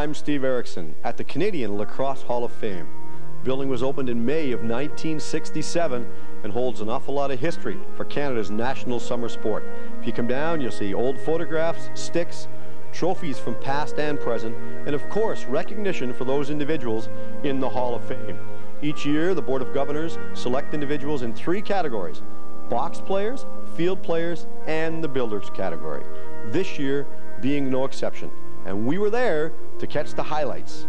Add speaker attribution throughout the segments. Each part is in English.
Speaker 1: I'm Steve Erickson at the Canadian Lacrosse Hall of Fame. The building was opened in May of 1967 and holds an awful lot of history for Canada's national summer sport. If you come down, you'll see old photographs, sticks, trophies from past and present, and of course recognition for those individuals in the Hall of Fame. Each year, the Board of Governors select individuals in 3 categories: box players, field players, and the builders category. This year being no exception. And we were there to catch the highlights.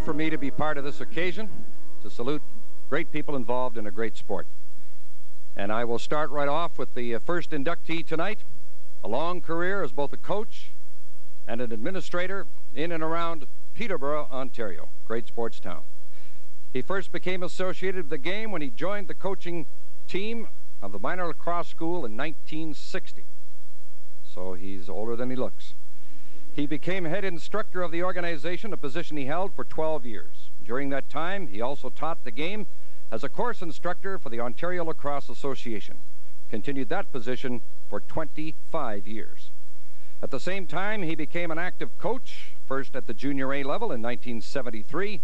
Speaker 2: For me to be part of this occasion, to salute great people involved in a great sport. And I will start right off with the first inductee tonight, a long career as both a coach and an administrator in and around Peterborough, Ontario, great sports town. He first became associated with the game when he joined the coaching team of the minor lacrosse school in 1960. So he's older than he looks. He became head instructor of the organization, a position he held for 12 years. During that time, he also taught the game as a course instructor for the Ontario Lacrosse Association. Continued that position for 25 years. At the same time, he became an active coach, first at the Junior A level in 1973,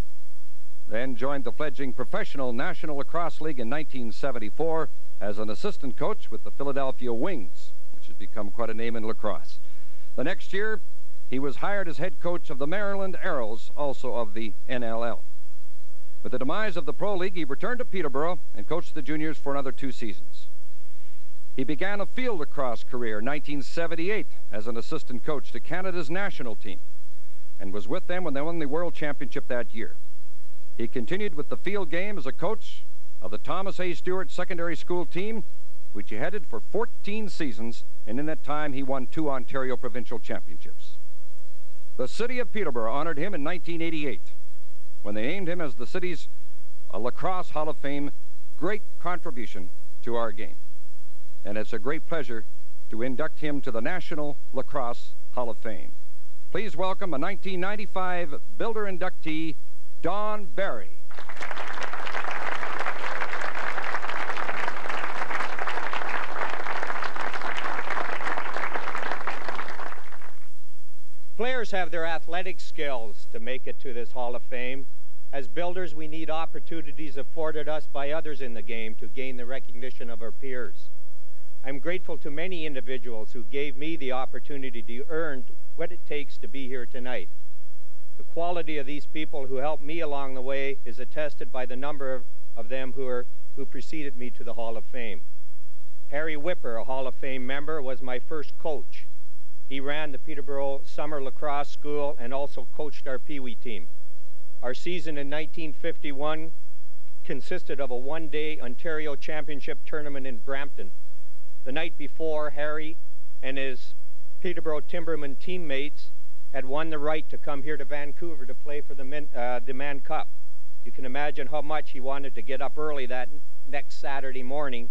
Speaker 2: then joined the fledgling Professional National Lacrosse League in 1974 as an assistant coach with the Philadelphia Wings, which has become quite a name in lacrosse. The next year, he was hired as head coach of the Maryland Arrows, also of the NLL. With the demise of the Pro League, he returned to Peterborough and coached the juniors for another 2 seasons. He began a field lacrosse career in 1978 as an assistant coach to Canada's national team and was with them when they won the World Championship that year. He continued with the field game as a coach of the Thomas A. Stewart Secondary School team, which he headed for 14 seasons, and in that time he won 2 Ontario provincial championships. The city of Peterborough honored him in 1988 when they named him as the city's Lacrosse Hall of Fame. Great contribution to our game. And it's a great pleasure to induct him to the National Lacrosse Hall of Fame. Please welcome a 1995 Builder inductee, Don Barry.
Speaker 3: Players have their athletic skills to make it to this Hall of Fame. As builders, we need opportunities afforded us by others in the game to gain the recognition of our peers. I'm grateful to many individuals who gave me the opportunity to earn what it takes to be here tonight. The quality of these people who helped me along the way is attested by the number of them who preceded me to the Hall of Fame. Harry Whipper, a Hall of Fame member, was my first coach. He ran the Peterborough Summer Lacrosse School and also coached our Pee Wee team. Our season in 1951 consisted of a 1-day Ontario Championship tournament in Brampton. The night before, Harry and his Peterborough Timberman teammates had won the right to come here to Vancouver to play for the Man Cup. You can imagine how much he wanted to get up early that next Saturday morning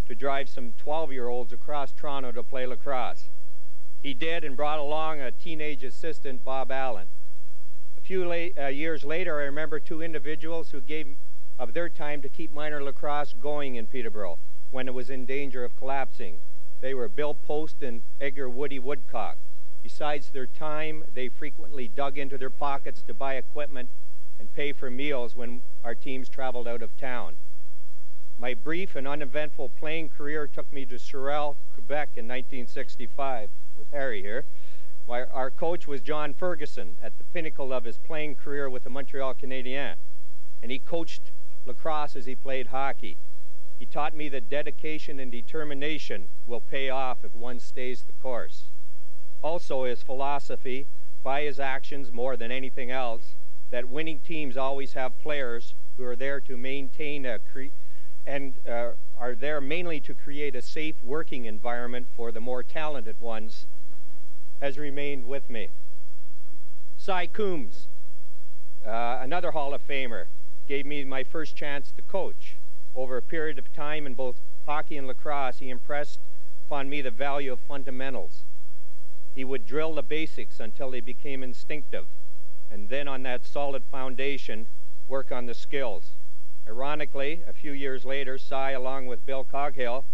Speaker 3: to drive some 12-year-olds across Toronto to play lacrosse. He did, and brought along a teenage assistant, Bob Allen. A few years later, I remember 2 individuals who gave of their time to keep minor lacrosse going in Peterborough when it was in danger of collapsing. They were Bill Post and Edgar Woody Woodcock. Besides their time, they frequently dug into their pockets to buy equipment and pay for meals when our teams traveled out of town. My brief and uneventful playing career took me to Sorel, Quebec in 1965. With Harry here. Our coach was John Ferguson at the pinnacle of his playing career with the Montreal Canadiens, and he coached lacrosse as he played hockey. He taught me that dedication and determination will pay off if one stays the course. Also his philosophy, by his actions more than anything else, that winning teams always have players who are there to maintain are there mainly to create a safe working environment for the more talented ones, has remained with me. Cy Coombs. another Hall of Famer, gave me my first chance to coach. Over a period of time in both hockey and lacrosse, he impressed upon me the value of fundamentals. He would drill the basics until they became instinctive, and then on that solid foundation, work on the skills. Ironically, a few years later, Cy, along with Bill Coghill,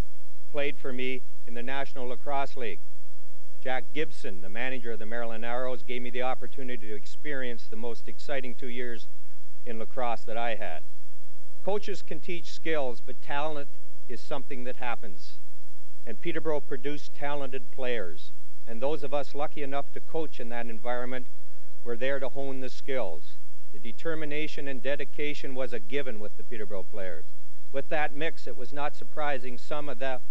Speaker 3: played for me in the National Lacrosse League. Jack Gibson, the manager of the Maryland Arrows, gave me the opportunity to experience the most exciting 2 years in lacrosse that I had. Coaches can teach skills, but talent is something that happens. And Peterborough produced talented players. And those of us lucky enough to coach in that environment were there to hone the skills. The determination and dedication was a given with the Peterborough players. With that mix, it was not surprising some of the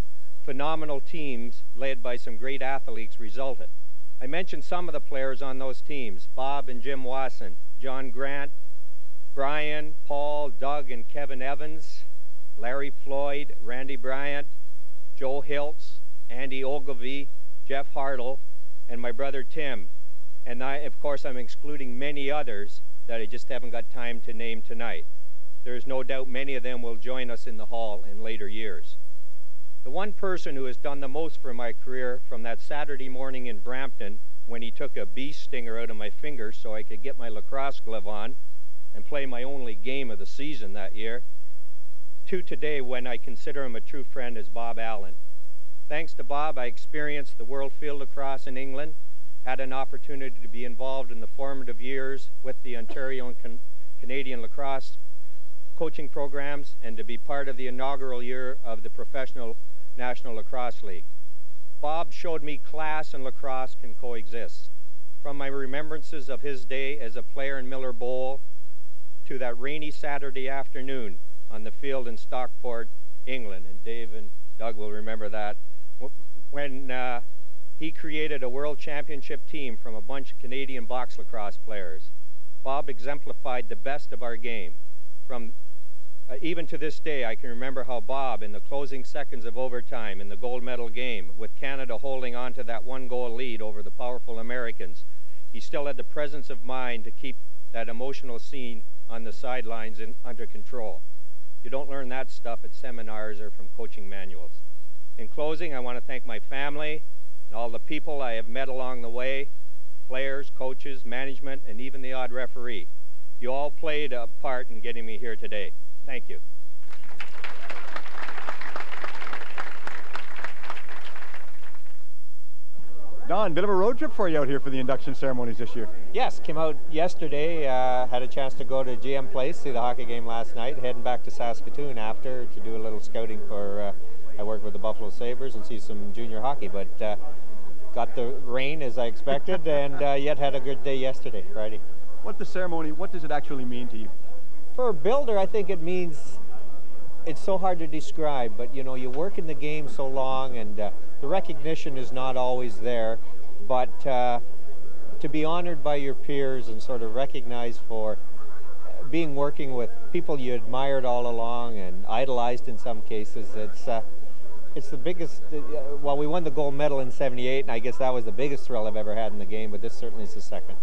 Speaker 3: phenomenal teams led by some great athletes resulted. I mentioned some of the players on those teams: Bob and Jim Wasson, John Grant, Brian, Paul, Doug and Kevin Evans, Larry Floyd, Randy Bryant, Joe Hiltz, Andy Ogilvie, Jeff Hartle, and my brother Tim. And of course, I'm excluding many others that I just haven't got time to name tonight. There is no doubt many of them will join us in the hall in later years. The one person who has done the most for my career from that Saturday morning in Brampton, when he took a bee stinger out of my finger so I could get my lacrosse glove on and play my only game of the season that year, to today when I consider him a true friend, is Bob Allen. Thanks to Bob, I experienced the World Field Lacrosse in England, had an opportunity to be involved in the formative years with the Ontario and Canadian lacrosse coaching programs, and to be part of the inaugural year of the Professional National Lacrosse League. Bob showed me class and lacrosse can coexist. From my remembrances of his day as a player in Miller Bowl to that rainy Saturday afternoon on the field in Stockport, England, and Dave and Doug will remember that, when he created a world championship team from a bunch of Canadian box lacrosse players. Bob exemplified the best of our game. From even to this day, I can remember how Bob, in the closing seconds of overtime in the gold medal game, with Canada holding on to that 1-goal lead over the powerful Americans, he still had the presence of mind to keep that emotional scene on the sidelines under control. You don't learn that stuff at seminars or from coaching manuals. In closing, I want to thank my family and all the people I have met along the way, players, coaches, management, and even the odd referee. You all played a part in getting me here today. Thank you.
Speaker 4: Don, bit of a road trip for you out here for the induction ceremonies this year.
Speaker 3: Yes, came out yesterday, had a chance to go to GM Place, see the hockey game last night, heading back to Saskatoon after to do a little scouting for, I work with the Buffalo Sabres, and see some junior hockey, but got the rain as I expected, and yet had a good day yesterday, Friday.
Speaker 4: What does it actually mean to you?
Speaker 3: For a builder, I think it means, it's so hard to describe, but you know, you work in the game so long, and the recognition is not always there, but to be honored by your peers and sort of recognized for working with people you admired all along and idolized in some cases, it's the biggest. Well, we won the gold medal in '78, and I guess that was the biggest thrill I've ever had in the game, but this certainly is the second.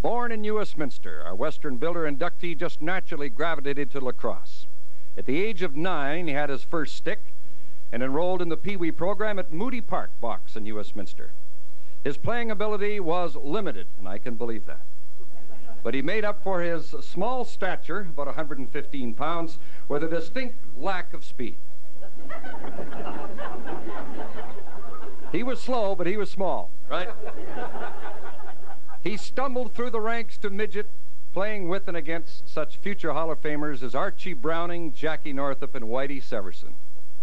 Speaker 2: Born in Westminster, our Western Builder inductee just naturally gravitated to lacrosse. At the age of 9, he had his first stick and enrolled in the Pee Wee program at Moody Park Box in Westminster. His playing ability was limited, and I can believe that. But he made up for his small stature, about 115 pounds, with a distinct lack of speed. He was slow, but he was small, right? He stumbled through the ranks to midget, playing with and against such future Hall of Famers as Archie Browning, Jackie Northup, and Whitey Severson.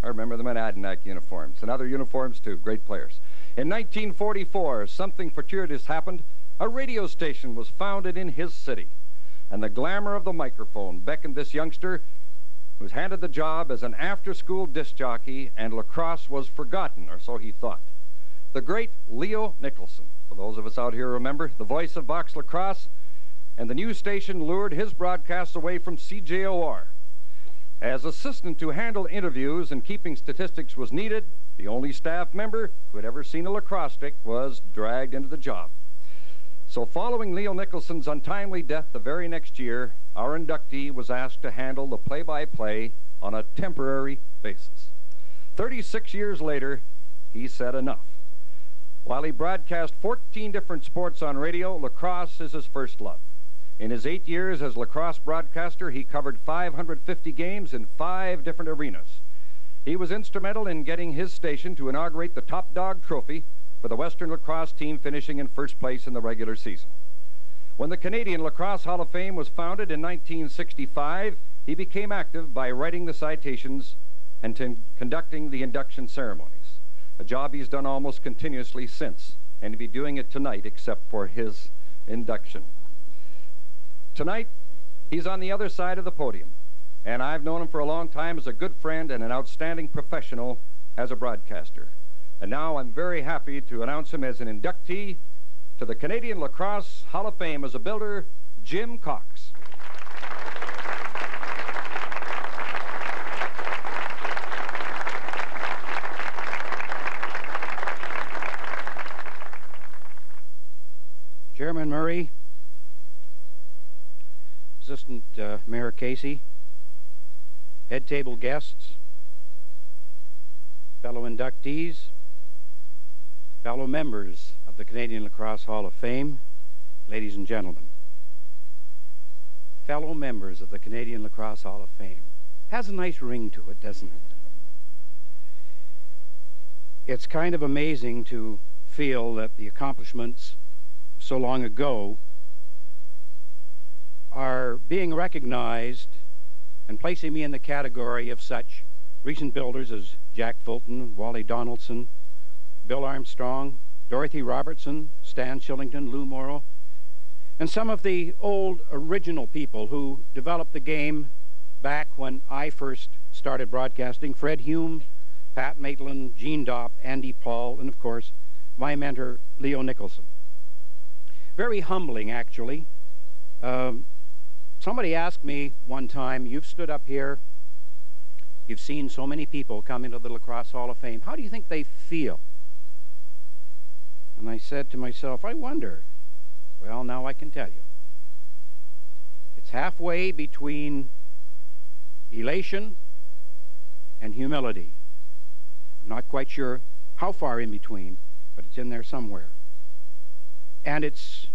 Speaker 2: I remember them in Adirondack uniforms, and other uniforms too, great players. In 1944, something fortuitous happened. A radio station was founded in his city, and the glamour of the microphone beckoned this youngster, who was handed the job as an after-school disc jockey, and lacrosse was forgotten, or so he thought. The great Leo Nicholson, for those of us out here who remember, the voice of box lacrosse, and the news station lured his broadcasts away from CJOR. As assistant to handle interviews and keeping statistics was needed, the only staff member who had ever seen a lacrosse stick was dragged into the job. So following Leo Nicholson's untimely death the very next year, our inductee was asked to handle the play-by-play on a temporary basis. 36 years later, he said enough. While he broadcast 14 different sports on radio, lacrosse is his first love. In his 8 years as lacrosse broadcaster, he covered 550 games in 5 different arenas. He was instrumental in getting his station to inaugurate the Top Dog Trophy for the Western lacrosse team, finishing in first place in the regular season. When the Canadian Lacrosse Hall of Fame was founded in 1965, he became active by writing the citations and conducting the induction ceremonies, a job he's done almost continuously since, and he'll be doing it tonight except for his induction. Tonight, he's on the other side of the podium, and I've known him for a long time as a good friend and an outstanding professional as a broadcaster. And now I'm very happy to announce him as an inductee to the Canadian Lacrosse Hall of Fame as a builder, Jim Cox.
Speaker 5: Chairman Murray, Assistant Mayor Casey, head table guests, fellow inductees, fellow members of the Canadian Lacrosse Hall of Fame, ladies and gentlemen. Fellow members of the Canadian Lacrosse Hall of Fame. Has a nice ring to it, doesn't it? It's kind of amazing to feel that the accomplishments so long ago are being recognized and placing me in the category of such recent builders as Jack Fulton, Wally Donaldson, Bill Armstrong, Dorothy Roberson, Stan Shillington, Lou Morrow, and some of the old original people who developed the game back when I first started broadcasting: Fred Hume, Pat Maitland, Gene Dopp, Andy Paul, and of course my mentor Leo Nicholson. Very humbling, actually. Somebody asked me one time, you've stood up here, you've seen so many people come into the Lacrosse Hall of Fame, how do you think they feel? And I said to myself, I wonder. Well, now I can tell you. It's halfway between elation and humility. I'm not quite sure how far in between, but it's in there somewhere. And it's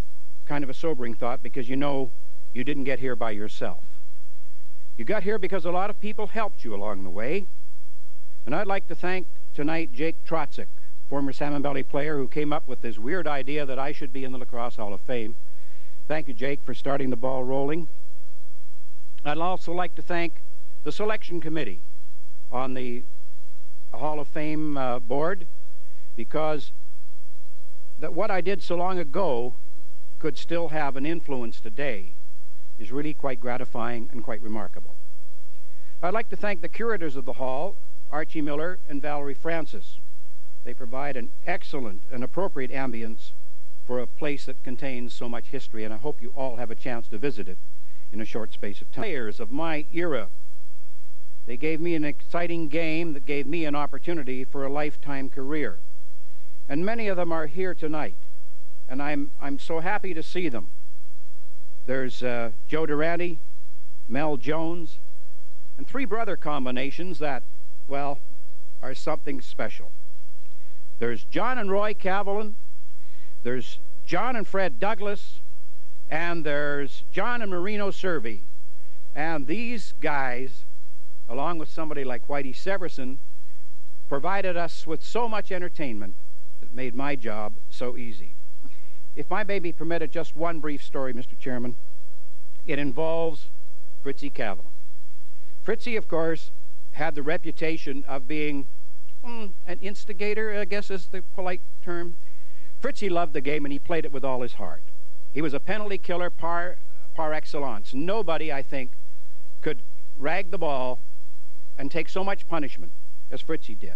Speaker 5: kind of a sobering thought, because you know you didn't get here by yourself. You got here because a lot of people helped you along the way. And I'd like to thank tonight Jake Trotzik, former Salmon Valley player, who came up with this weird idea that I should be in the Lacrosse Hall of Fame. Thank you, Jake, for starting the ball rolling. I'd also like to thank the selection committee on the Hall of Fame board, because that what I did so long ago could still have an influence today is really quite gratifying and quite remarkable. I'd like to thank the curators of the hall, Archie Miller and Valerie Francis. They provide an excellent and appropriate ambience for a place that contains so much history, and I hope you all have a chance to visit it in a short space of time. Players of my era, they gave me an exciting game that gave me an opportunity for a lifetime career. And many of them are here tonight, and I'm so happy to see them. There's Joe Durante, Mel Jones, and 3 brother combinations that, well, are something special. There's John and Roy Cavillon, there's John and Fred Douglas, and there's John and Marino Servi. And these guys, along with somebody like Whitey Severson, provided us with so much entertainment that made my job so easy. If I may be permitted just one brief story, Mr. Chairman, it involves Fritzy Cavillon. Fritzy, of course, had the reputation of being an instigator, I guess is the polite term. Fritzy loved the game, and he played it with all his heart. He was a penalty killer par excellence. Nobody, I think, could rag the ball and take so much punishment as Fritzy did.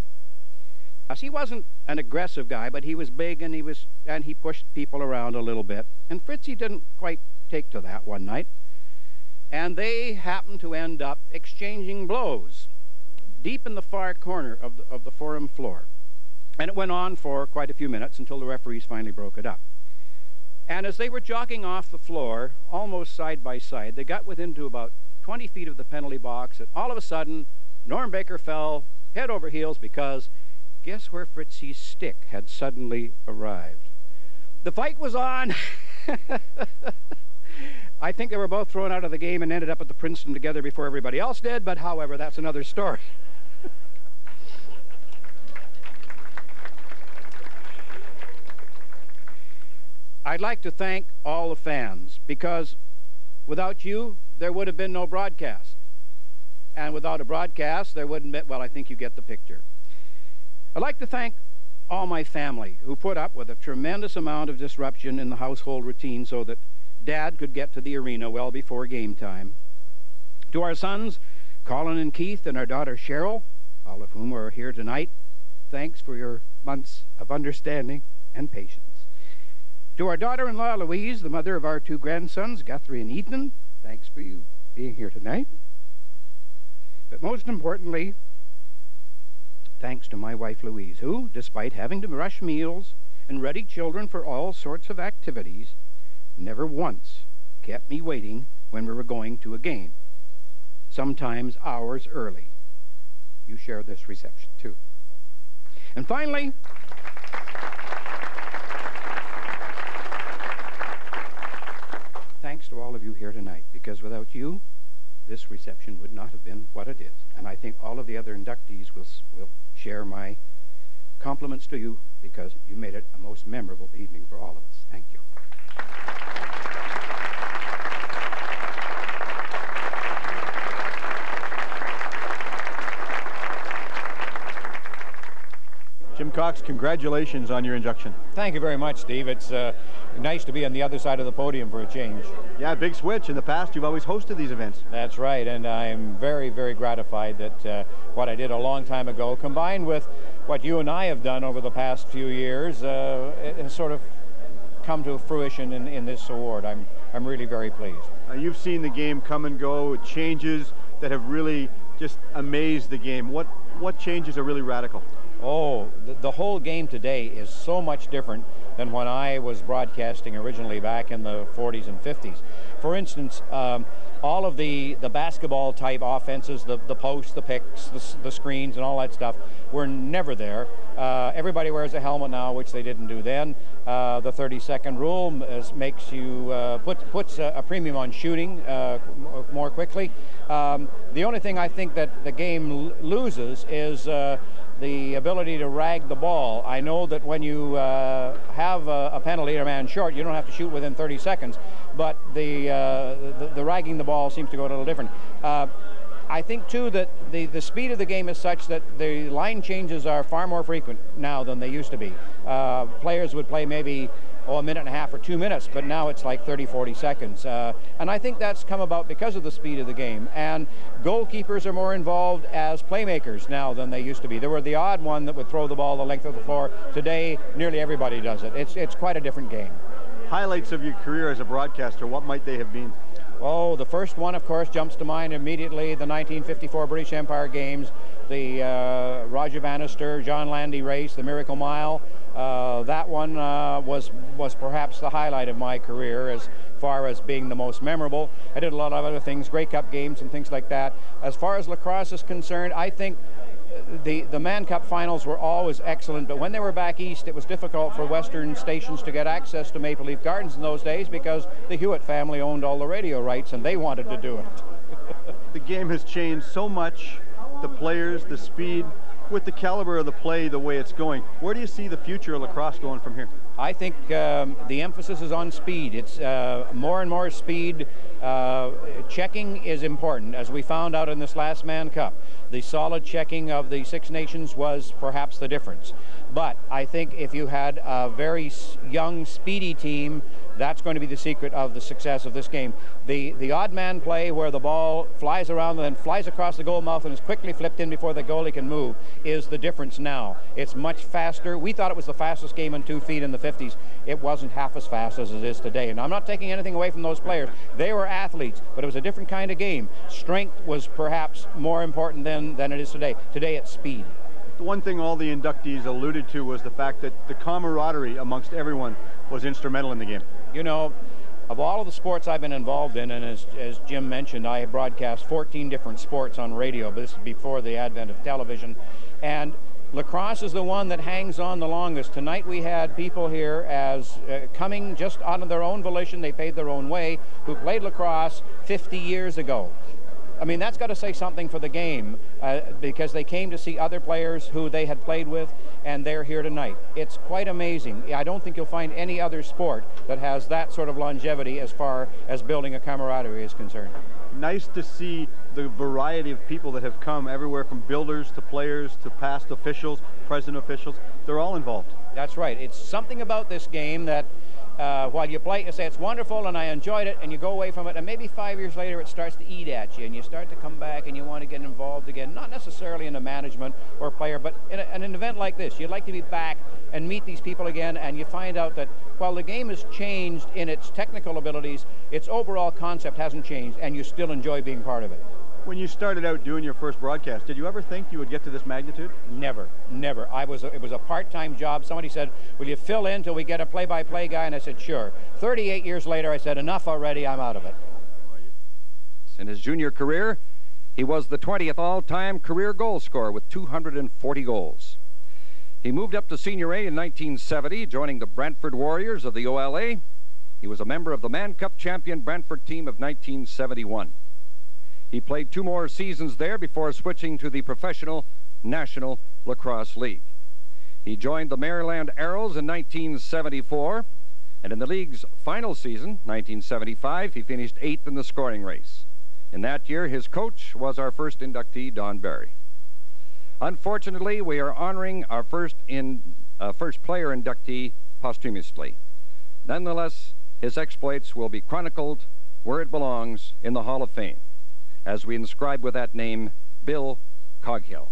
Speaker 5: He wasn't an aggressive guy, but he was big, and he pushed people around a little bit. And Fritzy didn't quite take to that one night, and they happened to end up exchanging blows deep in the far corner of the forum floor. And it went on for quite a few minutes until the referees finally broke it up. And as they were jogging off the floor, almost side by side, they got within to about 20 feet of the penalty box, and all of a sudden, Norm Baker fell head over heels because guess where Fritzie's stick had suddenly arrived? The fight was on. I think they were both thrown out of the game and ended up at the Princeton together before everybody else did, but however, that's another story. I'd like to thank all the fans, because without you, there would have been no broadcast. And without a broadcast, there wouldn't be, well, I think you get the picture. I'd like to thank all my family who put up with a tremendous amount of disruption in the household routine so that Dad could get to the arena well before game time. To our sons, Colin and Keith, and our daughter Cheryl, all of whom are here tonight, thanks for your months of understanding and patience. To our daughter-in-law, Louise, the mother of our two grandsons, Guthrie and Ethan, thanks for you being here tonight. But most importantly, thanks to my wife, Louise, who, despite having to rush meals and ready children for all sorts of activities, never once kept me waiting when we were going to a game, sometimes hours early. You share this reception, too. And finally, thanks to all of you here tonight, because without you, this reception would not have been what it is. And I think all of the other inductees will share my compliments to you, because you made it a most memorable evening for all of us. Thank you.
Speaker 4: Jim Cox, congratulations on your induction.
Speaker 6: Thank you very much, Steve. It's nice to be on the other side of the podium for a change.
Speaker 4: Yeah, big switch. In the past, you've always hosted these events.
Speaker 6: That's right, and I'm very, very gratified that what I did a long time ago, combined with what you and I have done over the past few years, it has sort of come to fruition in this award. I'm really very pleased.
Speaker 4: You've seen the game come and go, changes that have really just amazed the game. What changes are really radical?
Speaker 6: Oh, the whole game today is so much different than when I was broadcasting originally back in the 40s and 50s. For instance, all of the basketball type offenses, the posts, the picks, the screens, and all that stuff were never there. Everybody wears a helmet now, which they didn't do then. The 30-second rule makes you puts a premium on shooting more quickly. The only thing I think that the game loses is the ability to rag the ball. I know that when you have a penalty, a man short, you don't have to shoot within 30 seconds, but the ragging the ball seems to go a little different. I think, too, that the speed of the game is such that the line changes are far more frequent now than they used to be. Players would play maybe a minute and a half or 2 minutes, but now it's like 30, 40 seconds. And I think that's come about because of the speed of the game. And goalkeepers are more involved as playmakers now than they used to be. There were the odd one that would throw the ball the length of the floor. Today, nearly everybody does it. It's quite a different game.
Speaker 4: Highlights of your career as a broadcaster, what might they have been?
Speaker 6: Oh, the first one, of course, jumps to mind immediately, the 1954 British Empire Games, the Roger Bannister, John Landy race, the Miracle Mile. That one was perhaps the highlight of my career as far as being the most memorable. I did a lot of other things, Grey Cup games and things like that. As far as lacrosse is concerned, I think the Man Cup finals were always excellent, but when they were back east, it was difficult for Western stations to get access to Maple Leaf Gardens in those days because the Hewitt family owned all the radio rights and they wanted to do it.
Speaker 4: The game has changed so much, the players, the speed, with the caliber of the play, the way it's going. Where do you see the future of lacrosse going from here?
Speaker 6: I think the emphasis is on speed. It's more and more speed. Checking is important, as we found out in this last Man Cup. The solid checking of the Six Nations was perhaps the difference. But I think if you had a very young, speedy team, that's going to be the secret of the success of this game. The odd man play where the ball flies around and then flies across the goal mouth and is quickly flipped in before the goalie can move is the difference now. It's much faster. We thought it was the fastest game on 2 feet in the 50s. It wasn't half as fast as it is today. And I'm not taking anything away from those players. They were athletes, but it was a different kind of game. Strength was perhaps more important than it is today. Today it's speed.
Speaker 4: The one thing all the inductees alluded to was the fact that the camaraderie amongst everyone was instrumental in the game.
Speaker 6: You know, of all of the sports I've been involved in, and as Jim mentioned, I broadcast 14 different sports on radio, but this is before the advent of television, and lacrosse is the one that hangs on the longest. Tonight we had people here as coming just out of their own volition, they paid their own way, who played lacrosse 50 years ago. I mean, that's got to say something for the game, because they came to see other players who they had played with, and they're here tonight. It's quite amazing. I don't think you'll find any other sport that has that sort of longevity as far as building a camaraderie is concerned.
Speaker 4: Nice to see the variety of people that have come, everywhere from builders to players to past officials, present officials. They're all involved.
Speaker 6: That's right. It's something about this game that while you play, you say it's wonderful and I enjoyed it, and you go away from it, and maybe 5 years later it starts to eat at you, and you start to come back and you want to get involved again, not necessarily in the management or player, but in an event like this. You'd like to be back and meet these people again, and you find out that while the game has changed in its technical abilities, its overall concept hasn't changed, and you still enjoy being part of it.
Speaker 4: When you started out doing your first broadcast, did you ever think you would get to this magnitude?
Speaker 6: Never, never. It was a part-time job. Somebody said, will you fill in till we get a play-by-play guy? And I said, sure. 38 years later, I said, enough already, I'm out of it.
Speaker 2: In his junior career, he was the 20th all-time career goal scorer with 240 goals. He moved up to Senior A in 1970, joining the Brantford Warriors of the OLA. He was a member of the Man Cup champion Brantford team of 1971. He played 2 more seasons there before switching to the professional National Lacrosse League. He joined the Maryland Arrows in 1974, and in the league's final season, 1975, he finished 8th in the scoring race. In that year, his coach was our first inductee, Don Barry. Unfortunately, we are honoring our first player inductee posthumously. Nonetheless, his exploits will be chronicled where it belongs, in the Hall of Fame, as we inscribe with that name Bill Coghill.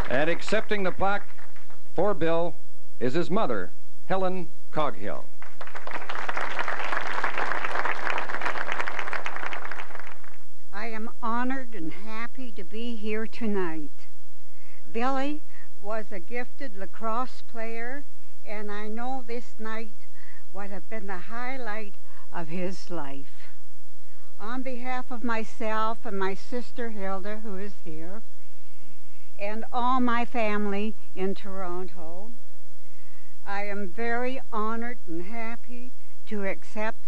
Speaker 2: And accepting the plaque for Bill is his mother, Helen Coghill.
Speaker 7: I am honored and happy to be here tonight. Billy was a gifted lacrosse player, and I know this night would have been the highlight of his life. On behalf of myself and my sister Hilda, who is here, and all my family in Toronto, I am very honored and happy to accept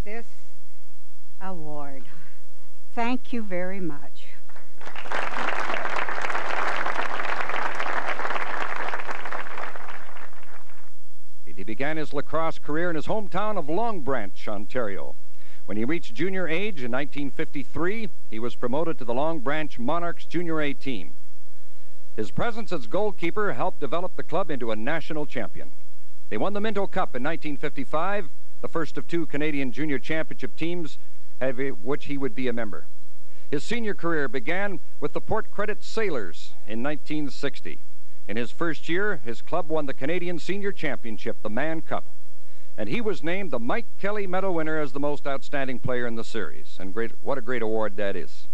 Speaker 7: this award. Thank you very much.
Speaker 2: He began his lacrosse career in his hometown of Long Branch, Ontario. When he reached junior age in 1953, he was promoted to the Long Branch Monarchs Junior A team. His presence as goalkeeper helped develop the club into a national champion. They won the Minto Cup in 1955, the first of 2 Canadian junior championship teams of which he would be a member. His senior career began with the Port Credit Sailors in 1960. In his first year, his club won the Canadian Senior Championship, the Man Cup, and he was named the Mike Kelly Medal winner as the most outstanding player in the series. And what a great award that is.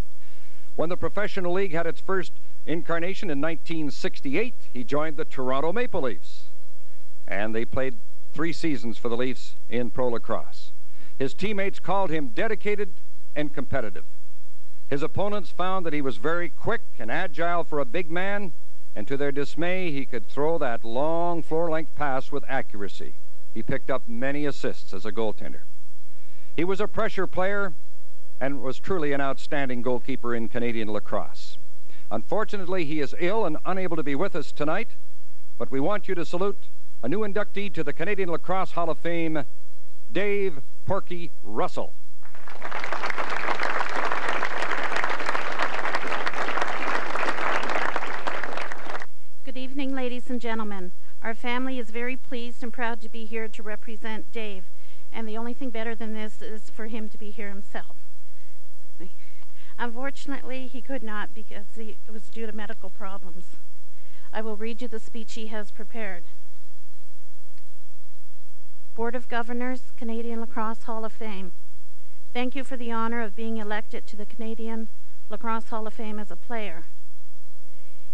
Speaker 2: When the Professional League had its first incarnation in 1968, he joined the Toronto Maple Leafs, and they played 3 seasons for the Leafs in pro lacrosse. His teammates called him dedicated and competitive. His opponents found that he was very quick and agile for a big man, and to their dismay, he could throw that long floor-length pass with accuracy. He picked up many assists as a goaltender. He was a pressure player and was truly an outstanding goalkeeper in Canadian lacrosse. Unfortunately, he is ill and unable to be with us tonight, but we want you to salute a new inductee to the Canadian Lacrosse Hall of Fame, Dave Porky Russell.
Speaker 8: Good evening, ladies and gentlemen. Our family is very pleased and proud to be here to represent Dave, and the only thing better than this is for him to be here himself. Unfortunately, he could not because it was due to medical problems. I will read you the speech he has prepared. Board of Governors, Canadian Lacrosse Hall of Fame. Thank you for the honor of being elected to the Canadian Lacrosse Hall of Fame as a player.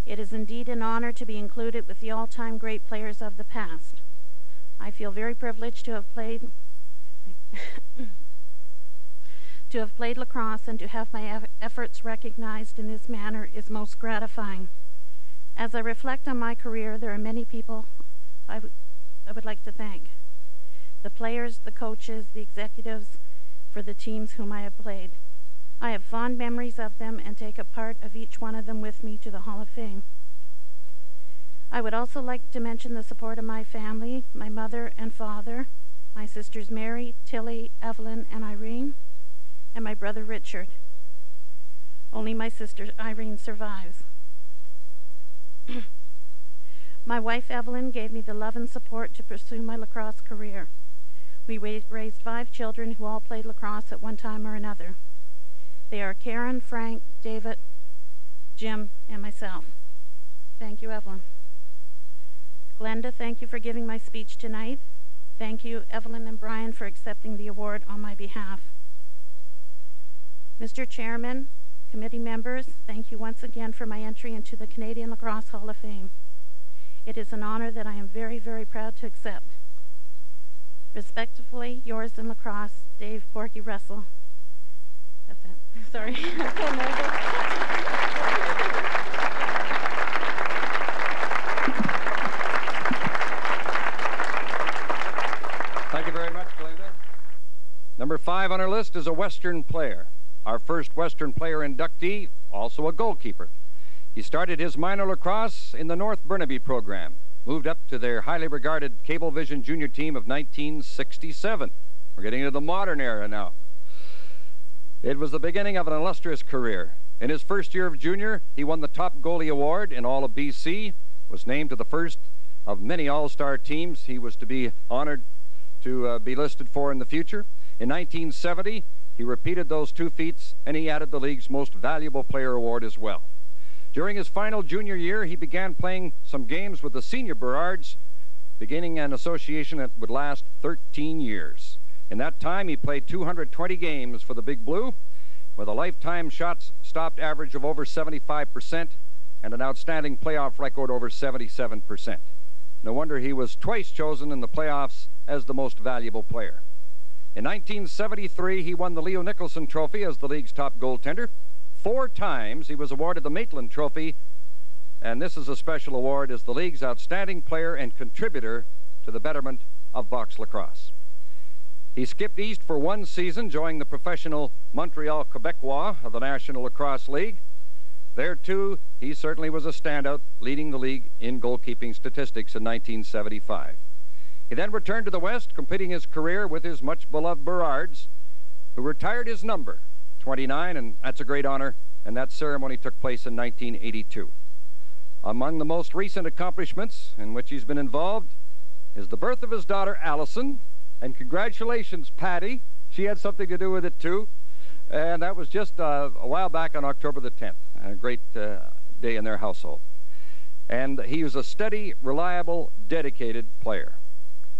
Speaker 8: It is indeed an honor to be included with the all-time great players of the past. I feel very privileged to have played lacrosse, and to have my efforts recognized in this manner is most gratifying. As I reflect on my career, there are many people I would like to thank. The players, the coaches, the executives for the teams whom I have played. I have fond memories of them and take a part of each one of them with me to the Hall of Fame. I would also like to mention the support of my family, my mother and father, my sisters Mary, Tilly, Evelyn, and Irene, and my brother Richard. Only my sister Irene survives. My wife Evelyn gave me the love and support to pursue my lacrosse career. We raised 5 children who all played lacrosse at one time or another. They are Karen, Frank, David, Jim, and myself. Thank you, Evelyn. Glenda, thank you for giving my speech tonight. Thank you, Evelyn and Brian, for accepting the award on my behalf. Mr. Chairman, committee members, thank you once again for my entry into the Canadian Lacrosse Hall of Fame. It is an honor that I am very, very proud to accept. Respectfully, yours in lacrosse, Dave Porky Russell. That's it. Sorry.
Speaker 2: Thank you very much, Glenda. Number 5 on our list is a Western player. Our first Western player inductee, also a goalkeeper. He started his minor lacrosse in the North Burnaby program, moved up to their highly regarded Cablevision junior team of 1967. We're getting into the modern era now. It was the beginning of an illustrious career. In his first year of junior, he won the top goalie award in all of BC, was named to the first of many all-star teams he was to be honored to be listed for in the future. In 1970, he repeated those 2 feats, and he added the league's most valuable player award as well. During his final junior year, he began playing some games with the senior Burrards, beginning an association that would last 13 years. In that time, he played 220 games for the Big Blue, with a lifetime shots stopped average of over 75% and an outstanding playoff record over 77%. No wonder he was twice chosen in the playoffs as the most valuable player. In 1973, he won the Leo Nicholson Trophy as the league's top goaltender. 4 times he was awarded the Maitland Trophy, and this is a special award as the league's outstanding player and contributor to the betterment of box lacrosse. He skipped east for 1 season, joining the professional Montreal Quebecois of the National Lacrosse League. There, too, he certainly was a standout, leading the league in goalkeeping statistics in 1975. He then returned to the West, completing his career with his much-beloved Burrards, who retired his number, 29, and that's a great honor, and that ceremony took place in 1982. Among the most recent accomplishments in which he's been involved is the birth of his daughter, Allison, and congratulations, Patty. She had something to do with it, too, and that was just a while back on October the 10th, a great day in their household. And he was a steady, reliable, dedicated player.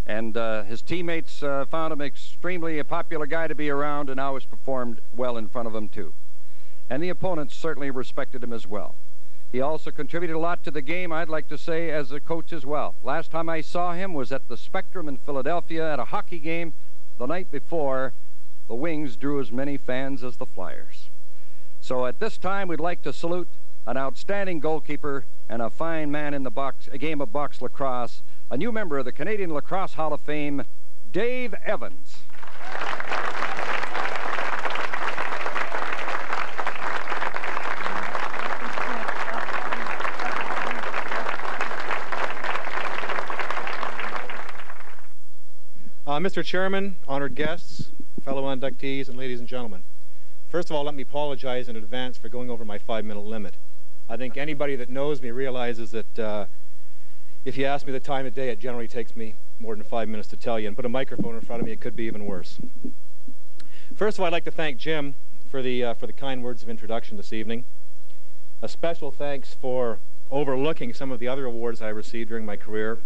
Speaker 2: And his teammates found him extremely a popular guy to be around, and always performed well in front of them, too. And the opponents certainly respected him as well. He also contributed a lot to the game, I'd like to say, as a coach as well. Last time I saw him was at the Spectrum in Philadelphia at a hockey game the night before the Wings drew as many fans as the Flyers. So at this time, we'd like to salute an outstanding goalkeeper and a fine man in the game of box lacrosse, a new member of the Canadian Lacrosse Hall of Fame, Dave Evans.
Speaker 9: Mr. Chairman, honored guests, fellow inductees, and ladies and gentlemen. First of all, let me apologize in advance for going over my 5-minute limit. I think anybody that knows me realizes that if you ask me the time of day, it generally takes me more than 5 minutes to tell you. And put a microphone in front of me, it could be even worse. First of all, I'd like to thank Jim for the kind words of introduction this evening. A special thanks for overlooking some of the other awards I received during my career.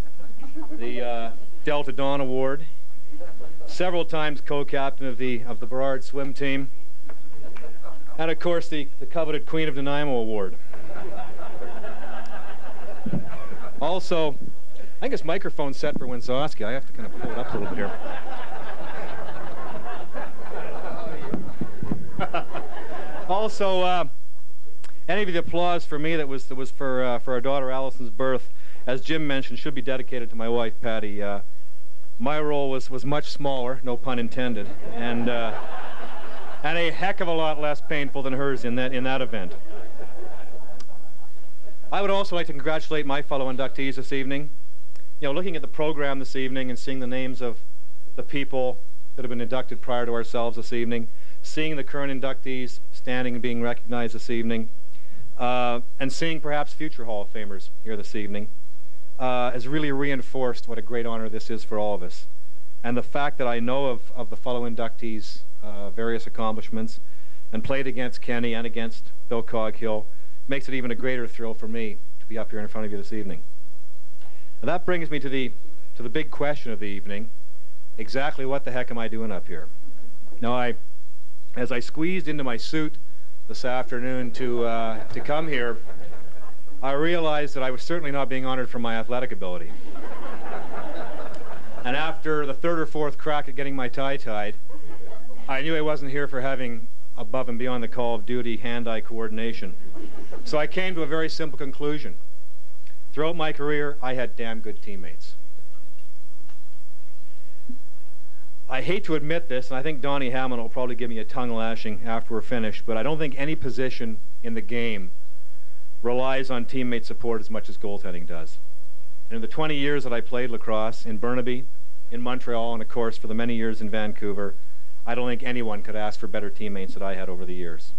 Speaker 9: The Delta Dawn Award, several times co-captain of the Burrard swim team, and of course the coveted Queen of Nanaimo Award. Also, I think this microphone's set for Winsowski. I have to kind of pull it up a little bit here. Also, any of the applause for me that was for our daughter Allison's birth, as Jim mentioned, should be dedicated to my wife Patty. My role was much smaller, no pun intended, and a heck of a lot less painful than hers in that event. I would also like to congratulate my fellow inductees this evening. You know, looking at the program this evening and seeing the names of the people that have been inducted prior to ourselves this evening, seeing the current inductees standing and being recognized this evening, and seeing perhaps future Hall of Famers here this evening, has really reinforced what a great honor this is for all of us. And the fact that I know of the fellow inductees' various accomplishments and played against Kenny and against Bill Coghill makes it even a greater thrill for me to be up here in front of you this evening. And that brings me to the big question of the evening. Exactly what the heck am I doing up here? Now, as I squeezed into my suit this afternoon to come here, I realized that I was certainly not being honored for my athletic ability. And after the third or fourth crack at getting my tie tied, I knew I wasn't here for having above and beyond the call of duty hand-eye coordination. So I came to a very simple conclusion. Throughout my career, I had damn good teammates. I hate to admit this, and I think Donnie Hammond will probably give me a tongue lashing after we're finished, but I don't think any position in the game relies on teammate support as much as goaltending does. And in the 20 years that I played lacrosse in Burnaby, in Montreal, and of course for the many years in Vancouver, I don't think anyone could ask for better teammates that I had over the years.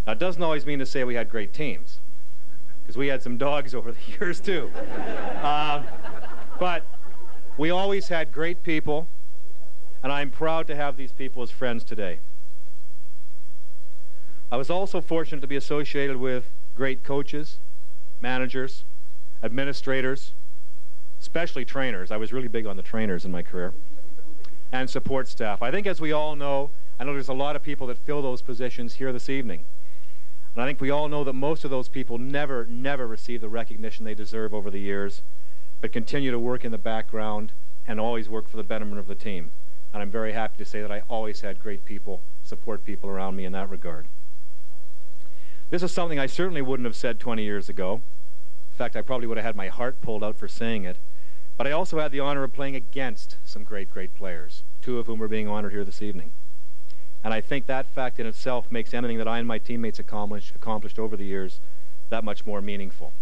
Speaker 9: Now, it doesn't always mean to say we had great teams, because we had some dogs over the years too. But we always had great people, and I'm proud to have these people as friends today. I was also fortunate to be associated with great coaches, managers, administrators, especially trainers. I was really big on the trainers in my career, and support staff. I think, as we all know, I know there's a lot of people that fill those positions here this evening. And I think we all know that most of those people never receive the recognition they deserve over the years, but continue to work in the background and always work for the betterment of the team. And I'm very happy to say that I always had great people, support people around me in that regard. This is something I certainly wouldn't have said 20 years ago. In fact, I probably would have had my heart pulled out for saying it. But I also had the honor of playing against some great players, two of whom are being honored here this evening. And I think that fact in itself makes anything that I and my teammates accomplished over the years that much more meaningful.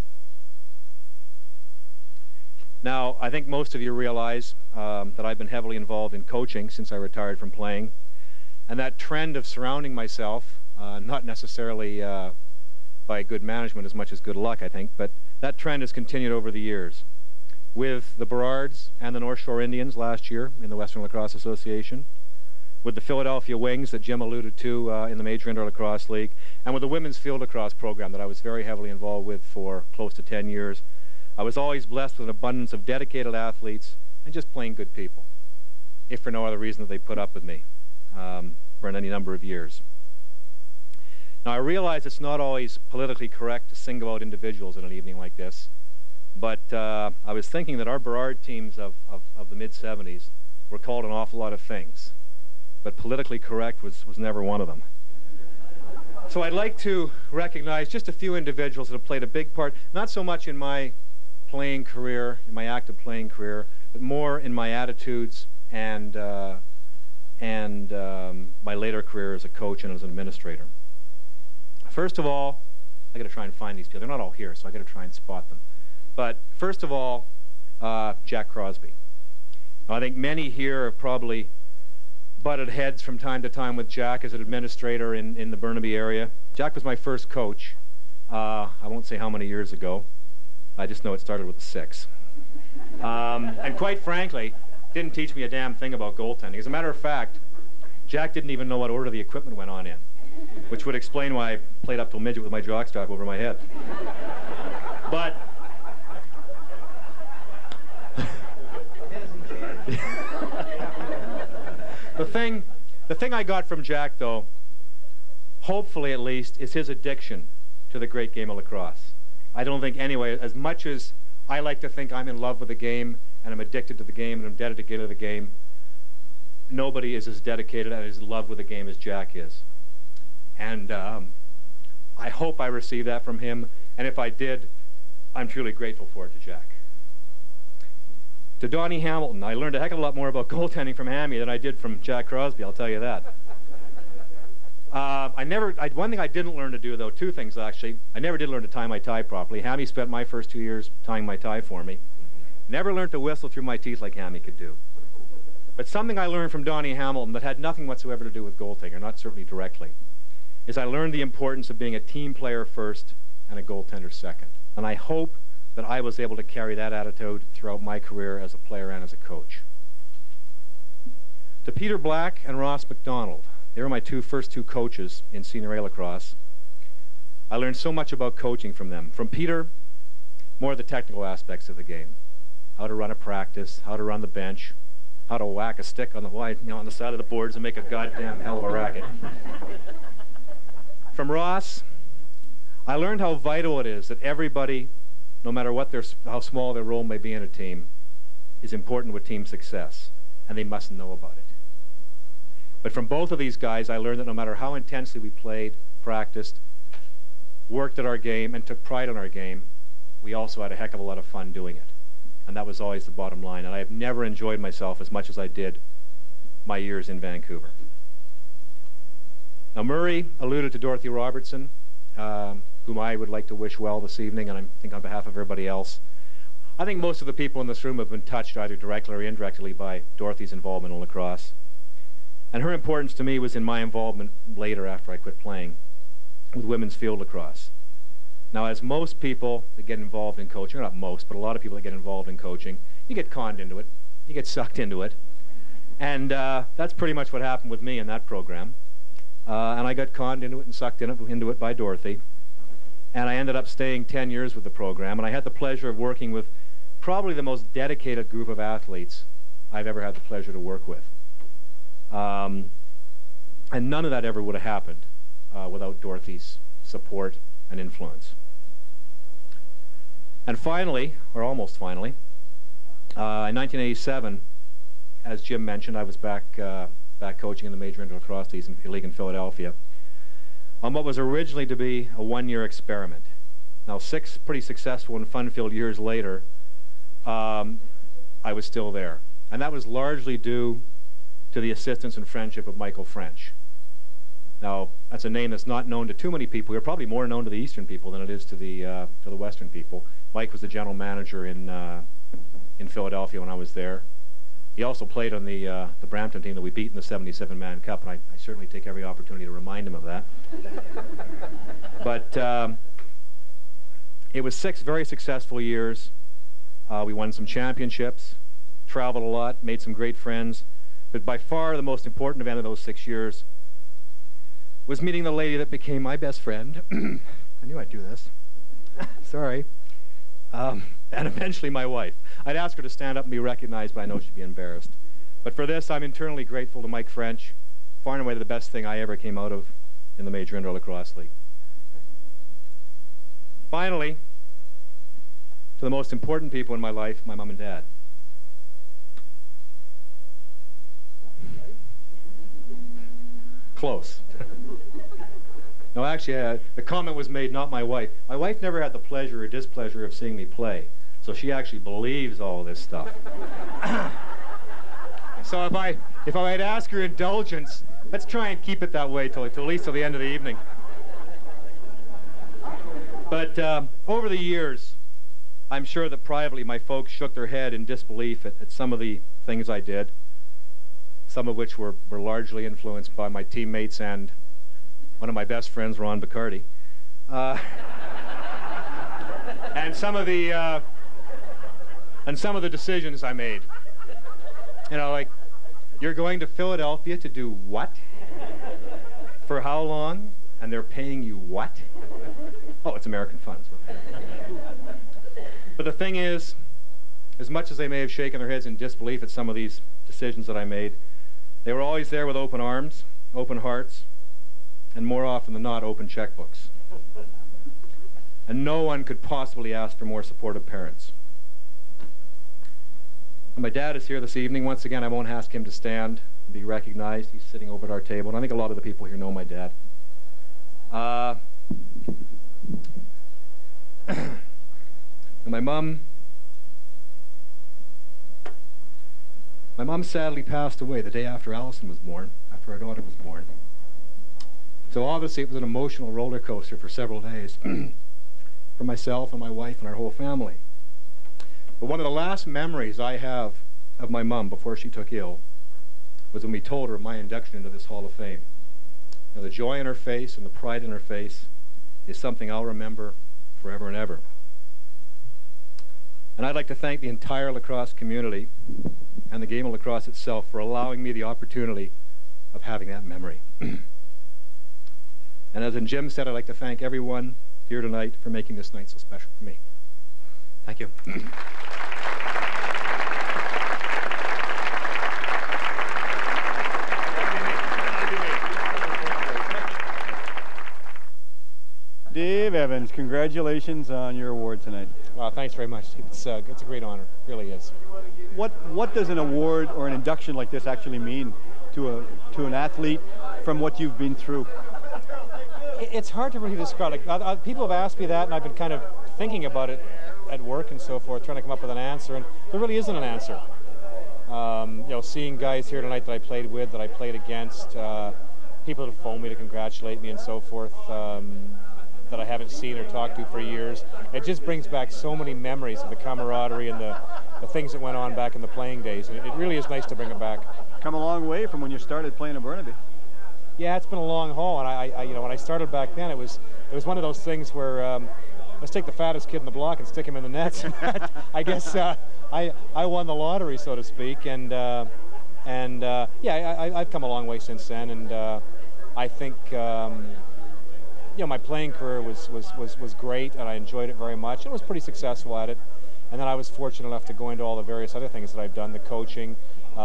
Speaker 9: Now, I think most of you realize that I've been heavily involved in coaching since I retired from playing. And that trend of surrounding myself, not necessarily by good management as much as good luck, I think, but that trend has continued over the years. With the Burrards and the North Shore Indians last year in the Western Lacrosse Association, with the Philadelphia Wings that Jim alluded to in the Major Indoor Lacrosse League, and with the Women's Field Lacrosse program that I was very heavily involved with for close to 10 years. I was always blessed with an abundance of dedicated athletes and just plain good people, if for no other reason that they put up with me for any number of years. Now, I realize it's not always politically correct to single out individuals in an evening like this, but I was thinking that our Burrard teams of the mid-'70s were called an awful lot of things, but politically correct was never one of them. So I'd like to recognize just a few individuals that have played a big part, not so much in my playing career, in my active playing career, but more in my attitudes and my later career as a coach and as an administrator. First of all, I got to try and find these people. They're not all here, so I got to try and spot them. But first of all, Jack Crosby. Now, I think many here have probably butted heads from time to time with Jack as an administrator in the Burnaby area. Jack was my first coach. I won't say how many years ago. I just know it started with a 6. And quite frankly, didn't teach me a damn thing about goaltending. As a matter of fact, Jack didn't even know what order the equipment went on in, which would explain why I played up till midget with my jockstrap over my head. But the thing I got from Jack, though, hopefully at least, is his addiction to the great game of lacrosse. I don't think, anyway, as much as I like to think I'm in love with the game, and I'm addicted to the game, and I'm dedicated to the game. Nobody is as dedicated and as in love with the game as Jack is. And I hope I received that from him, and if I did, I'm truly grateful for it to Jack. To Donnie Hamilton, I learned a heck of a lot more about goaltending from Hammy than I did from Jack Crosby, I'll tell you that. One thing I didn't learn to do, though, two things actually. I never did learn to tie my tie properly. Hammy spent my first 2 years tying my tie for me. Never learned to whistle through my teeth like Hammy could do. But something I learned from Donnie Hamilton that had nothing whatsoever to do with goaltending, or not certainly directly, is I learned the importance of being a team player first and a goaltender second. And I hope that I was able to carry that attitude throughout my career as a player and as a coach. To Peter Black and Ross McDonald, they were my first two coaches in senior A lacrosse. I learned so much about coaching from them. From Peter, more of the technical aspects of the game. How to run a practice, how to run the bench, how to whack a stick on the on the side of the boards and make a goddamn hell of a racket. From Ross, I learned how vital it is that everybody, no matter how small their role may be in a team, is important with team success, and they must know about it. But from both of these guys, I learned that no matter how intensely we played, practiced, worked at our game, and took pride in our game, we also had a heck of a lot of fun doing it. And that was always the bottom line. And I have never enjoyed myself as much as I did my years in Vancouver. Now, Murray alluded to Dorothy Roberson, whom I would like to wish well this evening, and I think on behalf of everybody else. I think most of the people in this room have been touched either directly or indirectly by Dorothy's involvement in lacrosse. And her importance to me was in my involvement later after I quit playing with women's field lacrosse. Now, as most people that get involved in coaching, or not most, but a lot of people that get involved in coaching, you get conned into it, you get sucked into it. And that's pretty much what happened with me in that program. And I got conned into it and sucked into it by Dorothy. And I ended up staying 10 years with the program, and I had the pleasure of working with probably the most dedicated group of athletes I've ever had the pleasure to work with. And none of that ever would have happened without Dorothy's support and influence. And finally, or almost finally, in 1987, as Jim mentioned, I was back coaching in the Major Indoor Lacrosse League in Philadelphia on what was originally to be a one-year experiment. Now, 6 pretty successful and fun-filled years later, I was still there. And that was largely due to the assistance and friendship of Michael French. Now, that's a name that's not known to too many people. You're probably more known to the Eastern people than it is to the Western people. Mike was the general manager in Philadelphia when I was there. He also played on the Brampton team that we beat in the 77-man Cup, and I certainly take every opportunity to remind him of that. But it was 6 very successful years. We won some championships, traveled a lot, made some great friends. But by far the most important event of those 6 years was meeting the lady that became my best friend. I knew I'd do this. Sorry. And eventually my wife. I'd ask her to stand up and be recognized, but I know she'd be embarrassed. But for this, I'm internally grateful to Mike French. Far and away the best thing I ever came out of in the Major Indoor Lacrosse League. Finally, to the most important people in my life, my mom and dad. Close. No, actually, the comment was made, not my wife. My wife never had the pleasure or displeasure of seeing me play, so she actually believes all this stuff. So if I'd ask her indulgence, let's try and keep it that way till at least till the end of the evening. But over the years, I'm sure that privately my folks shook their head in disbelief at some of the things I did, some of which were largely influenced by my teammates and one of my best friends, Ron Bacardi. And some of the decisions I made. You know, like, you're going to Philadelphia to do what? For how long? And they're paying you what? Oh, it's American funds. But the thing is, as much as they may have shaken their heads in disbelief at some of these decisions that I made, they were always there with open arms, open hearts, and more often than not, open checkbooks. And no one could possibly ask for more supportive parents. And my dad is here this evening. Once again, I won't ask him to stand and be recognized. He's sitting over at our table, and I think a lot of the people here know my dad. And my mom sadly passed away the day after Allison was born, after our daughter was born. So obviously it was an emotional roller coaster for several days for myself and my wife and our whole family. But one of the last memories I have of my mom before she took ill was when we told her of my induction into this Hall of Fame. Now, the joy in her face and the pride in her face is something I'll remember forever and ever. And I'd like to thank the entire lacrosse community and the game of lacrosse itself for allowing me the opportunity of having that memory. And as Jim said, I'd like to thank everyone here tonight for making this night so special for me. Thank you.
Speaker 4: Dave Evans, congratulations on your award tonight.
Speaker 9: Thanks very much. It's a great honor. It really is.
Speaker 4: What does an award or an induction like this actually mean to an athlete from what you've been through?
Speaker 9: It's hard to really describe. Like, people have asked me that, and I've been kind of thinking about it at work and so forth, trying to come up with an answer, and there really isn't an answer. You know, seeing guys here tonight that I played with, that I played against, people that have phoned me to congratulate me and so forth, that I haven't seen or talked to for years. It just brings back so many memories of the camaraderie and the things that went on back in the playing days. And it really is nice to bring it back.
Speaker 4: Come a long way from when you started playing in Burnaby.
Speaker 9: Yeah, it's been a long haul, and I you know, when I started back then, it was one of those things where let's take the fattest kid in the block and stick him in the nets. I guess I won the lottery, so to speak, and yeah, I've come a long way since then, and I think you know, my playing career was great, and I enjoyed it very much. I was pretty successful at it, and then I was fortunate enough to go into all the various other things that I've done, the coaching. You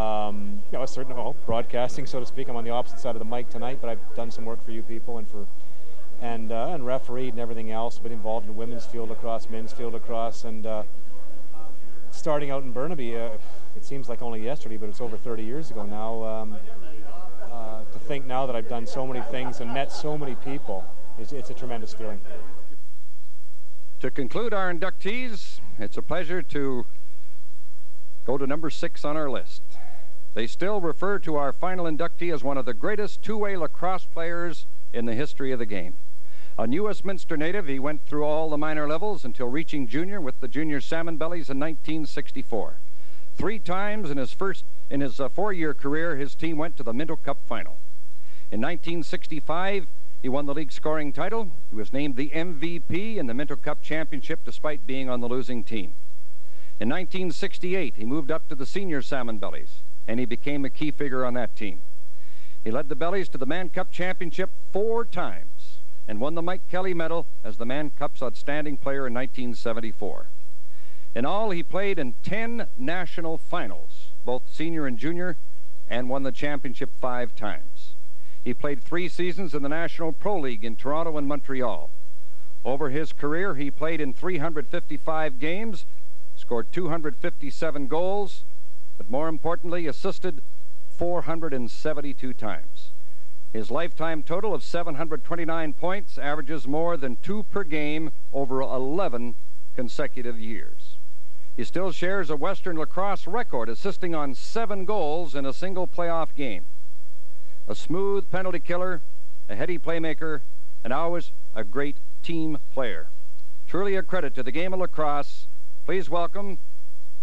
Speaker 9: know, a certain broadcasting, so to speak. I'm on the opposite side of the mic tonight, but I've done some work for you people and refereed and everything else. Been involved in women's field lacrosse, men's field lacrosse, and starting out in Burnaby, it seems like only yesterday, but it's over 30 years ago now. To think now that I've done so many things and met so many people, it's a tremendous feeling.
Speaker 2: To conclude our inductees, it's a pleasure to go to number 6 on our list. They still refer to our final inductee as one of the greatest two-way lacrosse players in the history of the game. A New Westminster native, he went through all the minor levels until reaching junior with the Junior Salmon Bellies in 1964. 3 times in his 4-year career, his team went to the Minto Cup final. In 1965, he won the league scoring title. He was named the MVP in the Minto Cup Championship despite being on the losing team. In 1968, he moved up to the Senior Salmon Bellies, and he became a key figure on that team. He led the Bellies to the Man Cup Championship 4 times and won the Mike Kelly Medal as the Man Cup's Outstanding Player in 1974. In all, he played in 10 national finals, both senior and junior, and won the championship 5 times. He played 3 seasons in the National Pro League in Toronto and Montreal. Over his career, he played in 355 games, scored 257 goals, but more importantly, assisted 472 times. His lifetime total of 729 points averages more than 2 per game over 11 consecutive years. He still shares a Western lacrosse record, assisting on 7 goals in a single playoff game. A smooth penalty killer, a heady playmaker, and always a great team player. Truly a credit to the game of lacrosse. Please welcome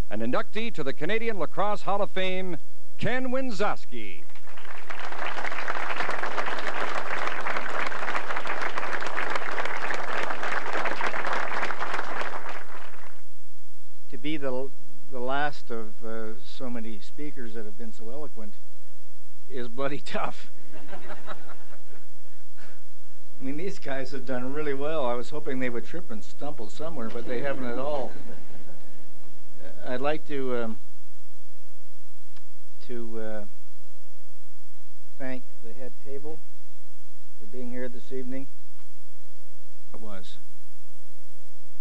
Speaker 2: an inductee to the Canadian Lacrosse Hall of Fame, Ken Winzowski.
Speaker 10: To be the last of so many speakers that have been so eloquent is bloody tough. I mean, these guys have done really well. I was hoping they would trip and stumble somewhere, but they haven't at all. I'd like to thank the head table for being here this evening.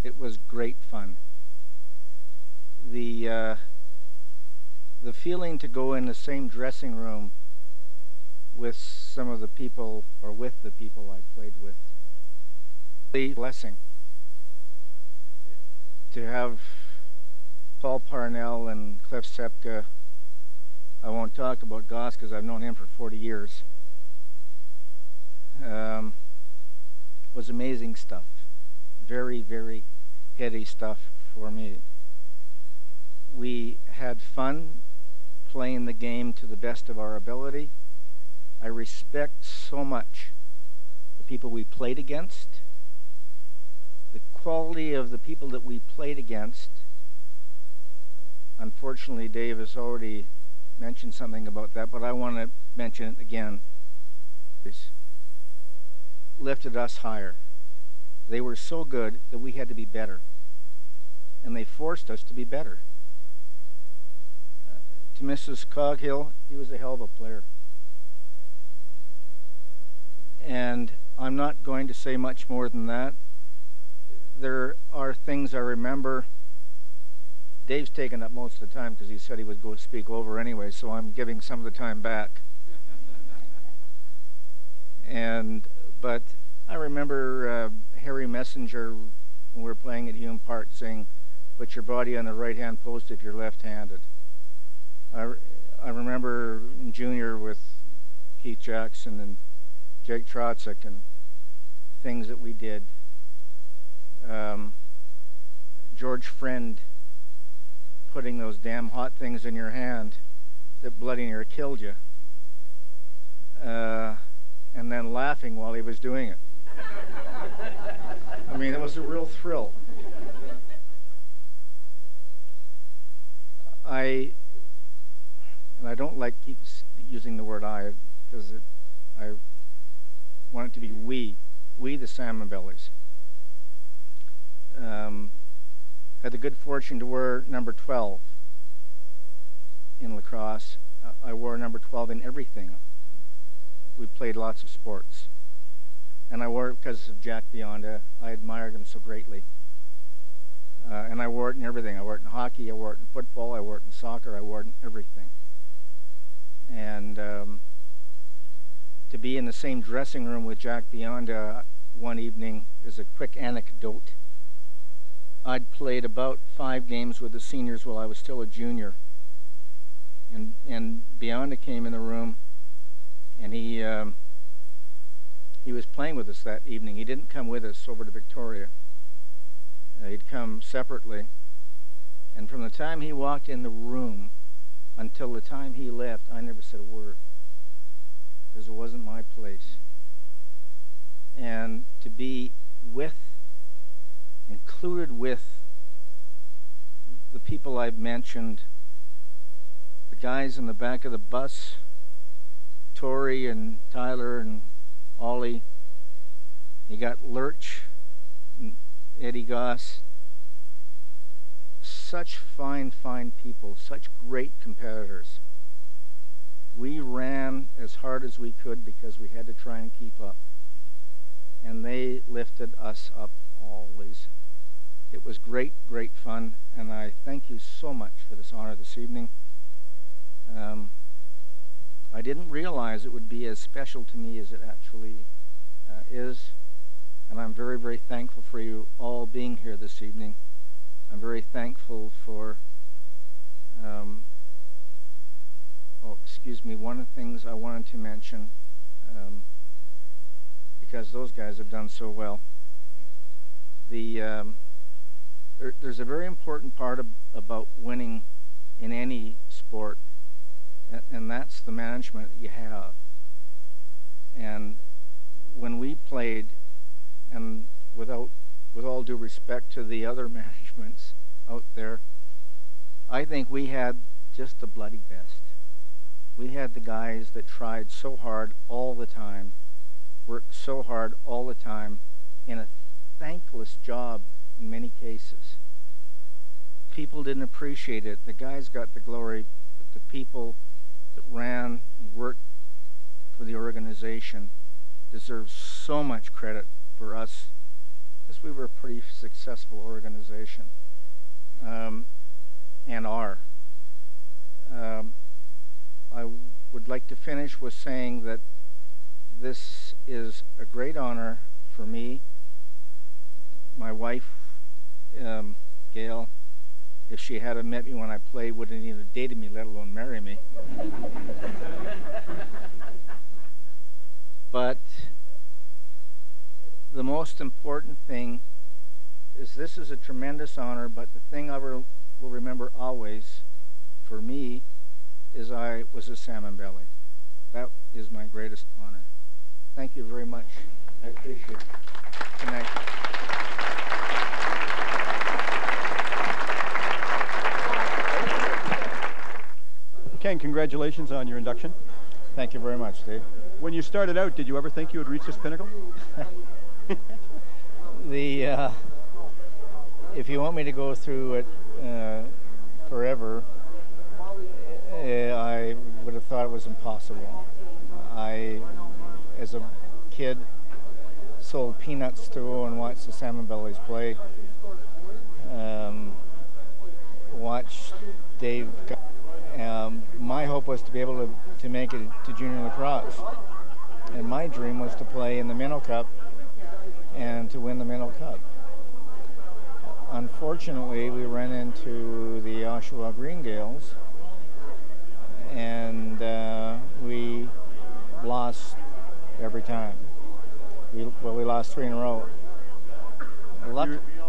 Speaker 10: It was great fun. The the feeling to go in the same dressing room with some of the people, or with the people I played with, the blessing. To have Paul Parnell and Cliff Sepka, I won't talk about Goss because I've known him for 40 years, was amazing stuff. Very, very heady stuff for me. We had fun playing the game to the best of our ability. I respect so much the people we played against, the quality of the people that we played against. Unfortunately, Dave has already mentioned something about that, but I want to mention it again. It's lifted us higher. They were so good that we had to be better, and they forced us to be better. To Mrs. Coghill, he was a hell of a player. And I'm not going to say much more than that. There are things I remember. Dave's taken up most of the time because he said he would go speak over anyway, so I'm giving some of the time back. But I remember Harry Messenger, when we were playing at Hume Park, saying, "Put your body on the right-hand post if you're left-handed." I remember in junior with Keith Jackson and Jake Trotzik and things that we did. George Friend putting those damn hot things in your hand that bloody near killed you, and then laughing while he was doing it. I mean, it was a real thrill. And I don't like keep using the word I, because I want it to be we the Salmon Bellies. Had the good fortune to wear number 12 in lacrosse. I wore number 12 in everything. We played lots of sports. And I wore it because of Jack Bionda. I admired him so greatly. And I wore it in everything. I wore it in hockey, I wore it in football, I wore it in soccer, I wore it in everything. And to be in the same dressing room with Jack Bionda one evening is a quick anecdote. I'd played about 5 games with the seniors while I was still a junior. And Bionda came in the room, and he was playing with us that evening. He didn't come with us over to Victoria. He'd come separately. And from the time he walked in the room until the time he left, I never said a word, because it wasn't my place. And to be included with the people I've mentioned, the guys in the back of the bus, Tori and Tyler and Ollie, you got Lurch and Eddie Goss, such fine people, such great competitors. We ran as hard as we could because we had to try and keep up. And they lifted us up always. It was great fun, and I thank you so much for this honor this evening. I didn't realize it would be as special to me as it actually is, and I'm very thankful for you all being here this evening. I'm very thankful for, one of the things I wanted to mention, because those guys have done so well. There's a very important part about winning in any sport, and that's the management that you have. And when we played, and with all due respect to the other managements out there, I think we had just the bloody best. We had the guys that tried so hard all the time, worked so hard all the time, in a thankless job in many cases. People didn't appreciate it. The guys got the glory, but the people that ran and worked for the organization deserve so much credit for us, because we were a pretty successful organization, and are. I would like to finish with saying that this is a great honor for me. My wife, Gail, if she had met me when I played, wouldn't even have dated me, let alone marry me. But the most important thing is this is a tremendous honor, but the thing I will remember always, for me, is I was a salmon belly. That is my greatest honor. Thank you very much. I appreciate it. Good night.
Speaker 4: Ken, congratulations on your induction.
Speaker 10: Thank you very much, Dave.
Speaker 4: When you started out, did you ever think you would reach this pinnacle?
Speaker 10: If you want me to go through it forever, I would have thought it was impossible. I, as a kid, sold peanuts to and watched the salmon bellies play. Watched Dave. My hope was to be able to make it to junior lacrosse, and my dream was to play in the Minnow Cup and to win the Minnow Cup. Unfortunately, we ran into the Oshawa Greengales, and we lost every time. We lost 3 in a row.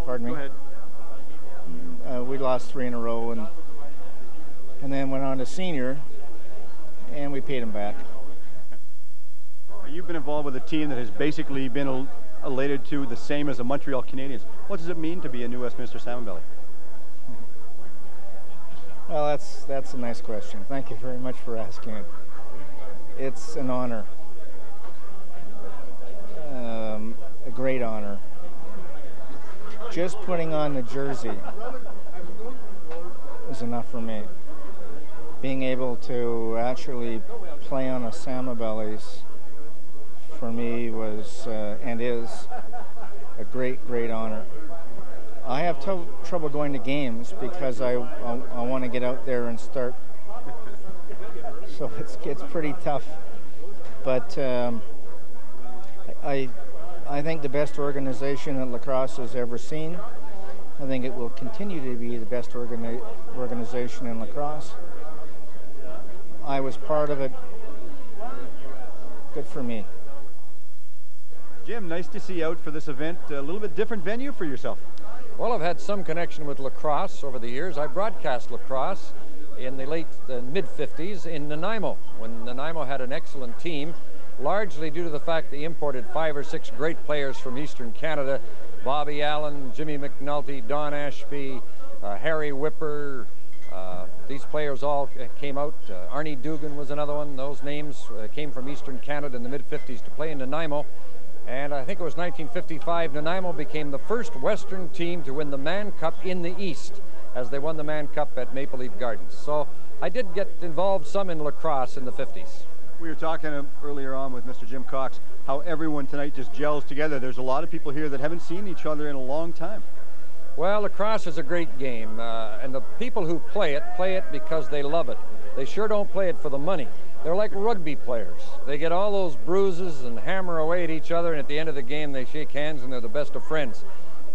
Speaker 10: Pardon me.
Speaker 4: Go ahead.
Speaker 10: We lost 3 in a row, and then went on to senior, and we paid them back.
Speaker 4: You've been involved with a team that has basically been elated to the same as the Montreal Canadiens. What does it mean to be a New Westminster Salmon Belly?
Speaker 10: Well, that's a nice question. Thank you very much for asking it. It's an honor, a great honor. Just putting on the jersey is enough for me. Being able to actually play on a salmon bellies for me was and is a great, great honor. I have trouble going to games because I want to get out there and start. So it's pretty tough. But I think the best organization that lacrosse has ever seen. I think it will continue to be the best organization in lacrosse. I was part of it. Good for me.
Speaker 4: Jim, nice to see you out for this event. A little bit different venue for yourself.
Speaker 2: Well, I've had some connection with lacrosse over the years. I broadcast lacrosse in the mid-50s in Nanaimo, when Nanaimo had an excellent team, largely due to the fact they imported 5 or 6 great players from Eastern Canada. Bobby Allen, Jimmy McNulty, Don Ashby, Harry Whipper. These players all came out. Arnie Dugan was another one. Those names came from Eastern Canada in the mid-50s to play in Nanaimo. And I think it was 1955, Nanaimo became the first Western team to win the Mann Cup in the East, as they won the Mann Cup at Maple Leaf Gardens. So I did get involved some in lacrosse in the 50s.
Speaker 4: We were talking earlier on with Mr. Jim Cox, how everyone tonight just gels together. There's a lot of people here that haven't seen each other in a long time.
Speaker 2: Well, lacrosse is a great game, and the people who play it because they love it. They sure don't play it for the money. They're like rugby players. They get all those bruises and hammer away at each other, and at the end of the game they shake hands and they're the best of friends.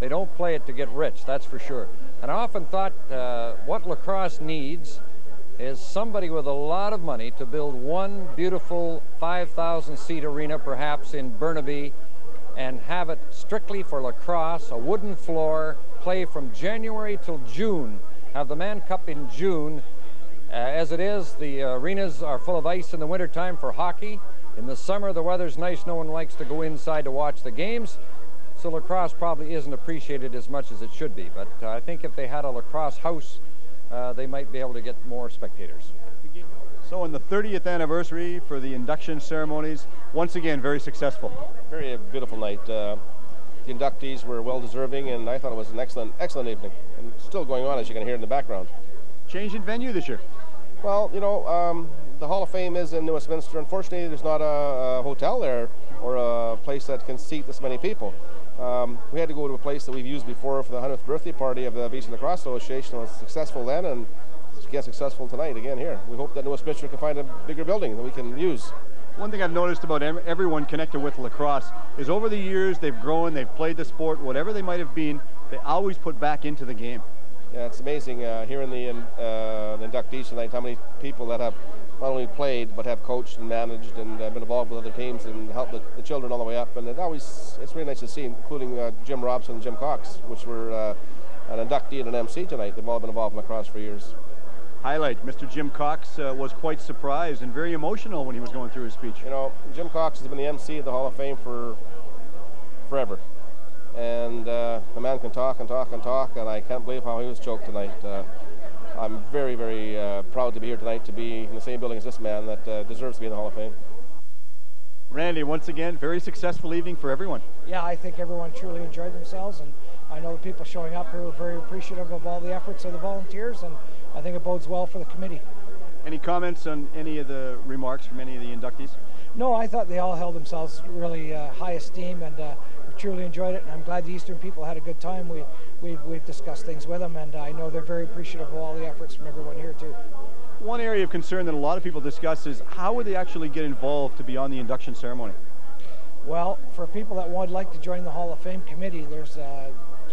Speaker 2: They don't play it to get rich, that's for sure. And I often thought what lacrosse needs is somebody with a lot of money to build one beautiful 5,000-seat arena, perhaps in Burnaby, and have it strictly for lacrosse, a wooden floor, play from January till June, have the Mann Cup in June. As it is, the arenas are full of ice in the wintertime for hockey. In the summer, the weather's nice. No one likes to go inside to watch the games. So lacrosse probably isn't appreciated as much as it should be. But I think if they had a lacrosse house, they might be able to get more spectators.
Speaker 4: So in the 30th anniversary for the induction ceremonies, once again, very successful.
Speaker 11: Very beautiful night. The inductees were well deserving, and I thought it was an excellent evening. And still going on, as you can hear in the background.
Speaker 4: Change in venue this year?
Speaker 11: Well, you know, the Hall of Fame is in New Westminster. Unfortunately, there's not a hotel there or a place that can seat this many people. We had to go to a place that we've used before for the 100th birthday party of the BC Lacrosse Association. It was successful then, and again successful tonight again here. We hope that New Westminster can find a bigger building that we can use.
Speaker 4: One thing I've noticed about everyone connected with lacrosse is over the years they've grown, they've played the sport, whatever they might have been, they always put back into the game.
Speaker 11: Yeah, it's amazing hearing the inductees tonight, how many people that have not only played but have coached and managed and been involved with other teams and helped the children all the way up. And it's really nice to see, including Jim Robson and Jim Cox, which were an inductee and an MC tonight. They've all been involved in lacrosse for years.
Speaker 4: Highlight, Mr. Jim Cox was quite surprised and very emotional when he was going through his speech.
Speaker 11: You know, Jim Cox has been the MC at the Hall of Fame for forever. And the man can talk and talk and talk, and I can't believe how he was choked tonight. I'm very, very proud to be here tonight, to be in the same building as this man that deserves to be in the Hall of Fame.
Speaker 4: Randy, once again, very successful evening for everyone.
Speaker 12: Yeah, I think everyone truly enjoyed themselves, and I know the people showing up here were very appreciative of all the efforts of the volunteers, and I think it bodes well for the committee.
Speaker 4: Any comments on any of the remarks from any of the inductees?
Speaker 12: No, I thought they all held themselves really high esteem, and truly enjoyed it, and I'm glad the Eastern people had a good time. We've discussed things with them, and I know they're very appreciative of all the efforts from everyone here too.
Speaker 4: One area of concern that a lot of people discuss is how would they actually get involved to be on the induction ceremony?
Speaker 12: Well, for people that would like to join the Hall of Fame committee, there's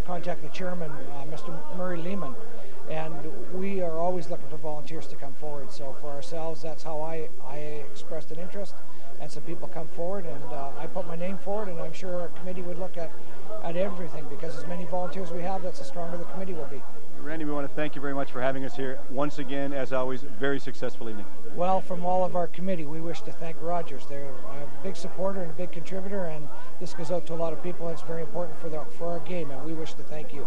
Speaker 12: contact the chairman, Mr. Murray Lehman, and we are always looking for volunteers to come forward. So for ourselves, that's how I expressed an interest, and some people come forward, and I put my name forward, and I'm sure our committee would look at everything, because as many volunteers we have, that's the stronger the committee will be.
Speaker 4: Randy, we want to thank you very much for having us here. Once again, as always, very successful evening.
Speaker 12: Well, from all of our committee, we wish to thank Rogers. They're a big supporter and a big contributor, and this goes out to a lot of people, and it's very important for our game, and we wish to thank you.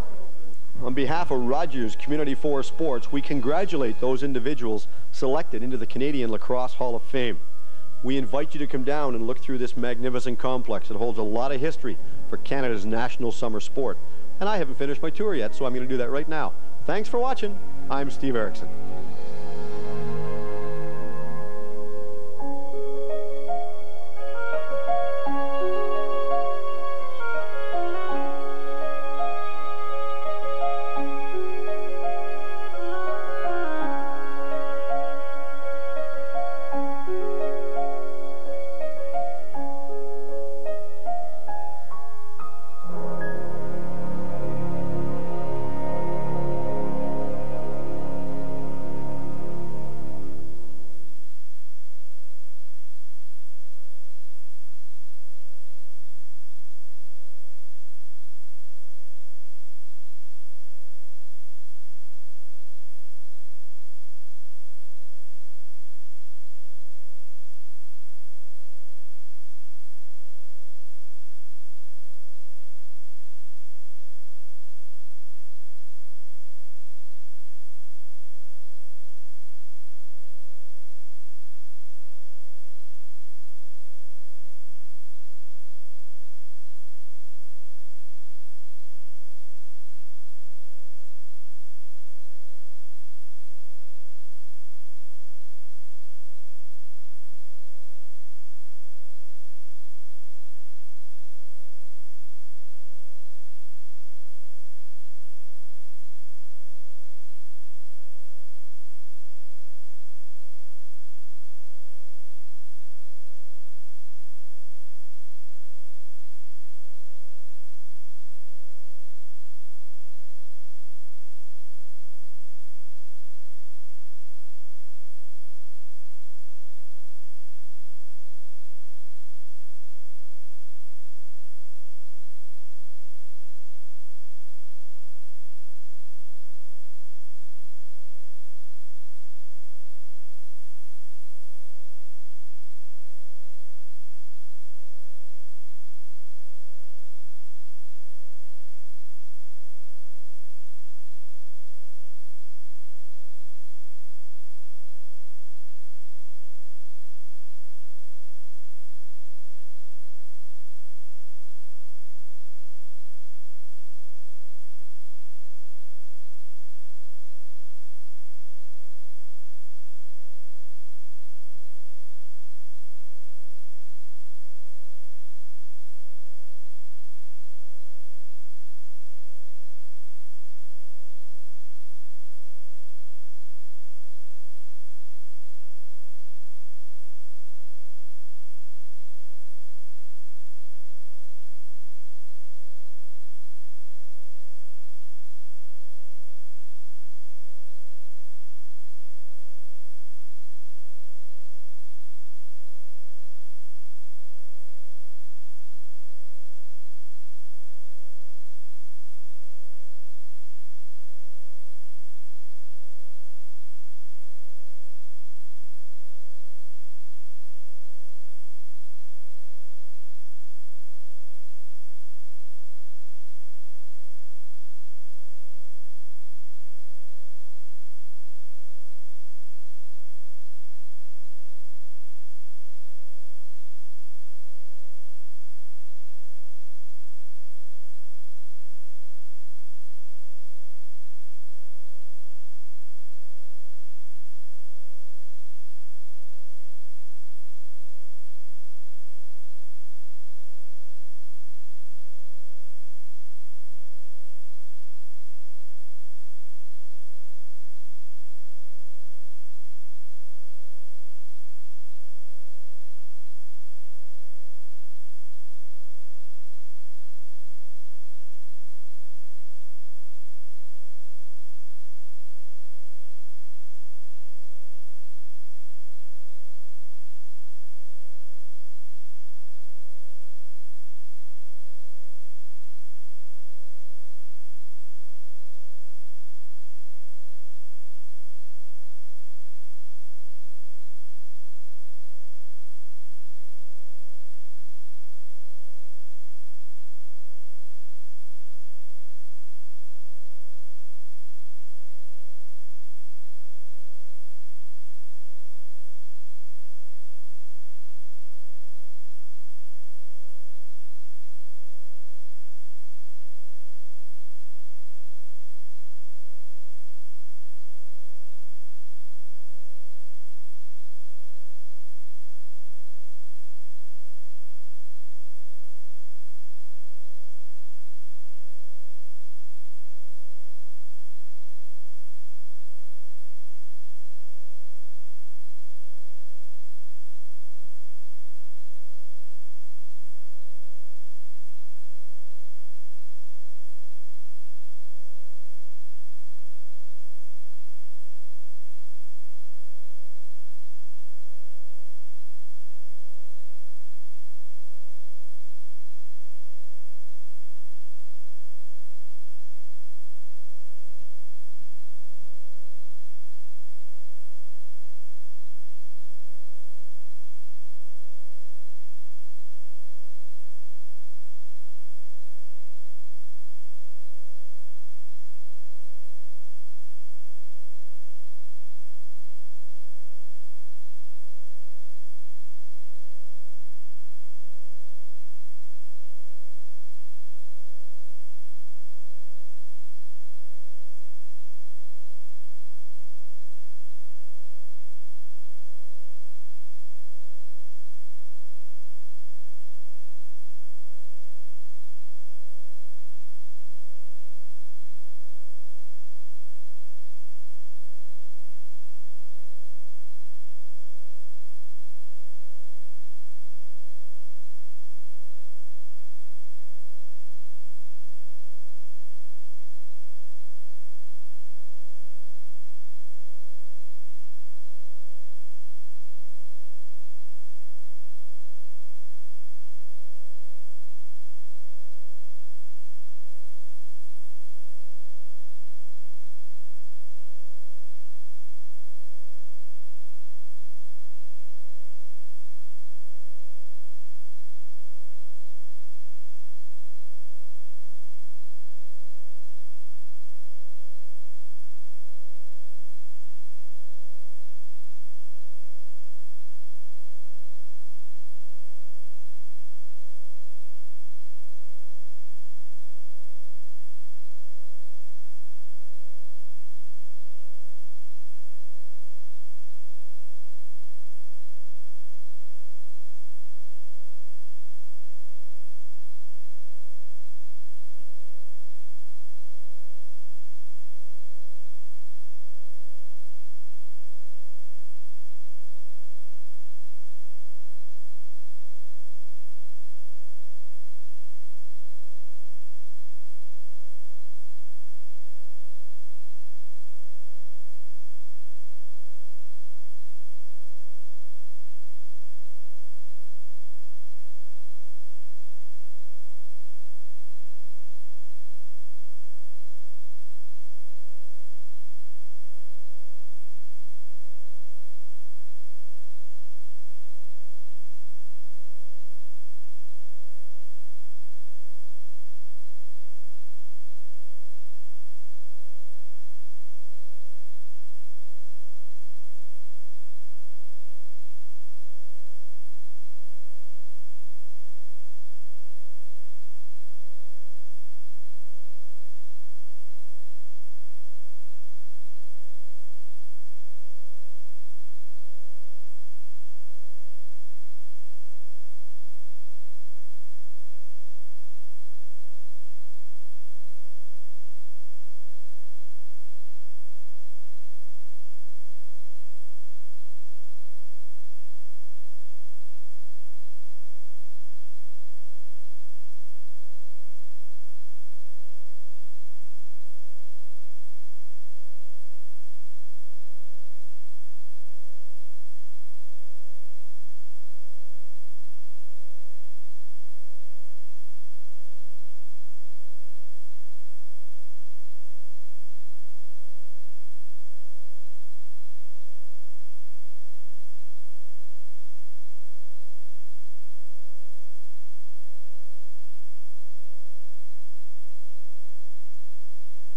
Speaker 1: On behalf of Rogers Community 4 Sports, we congratulate those individuals selected into the Canadian Lacrosse Hall of Fame. We invite you to come down and look through this magnificent complex. It holds a lot of history for Canada's national summer sport. And I haven't finished my tour yet, so I'm going to do that right now. Thanks for watching. I'm Steve Erickson.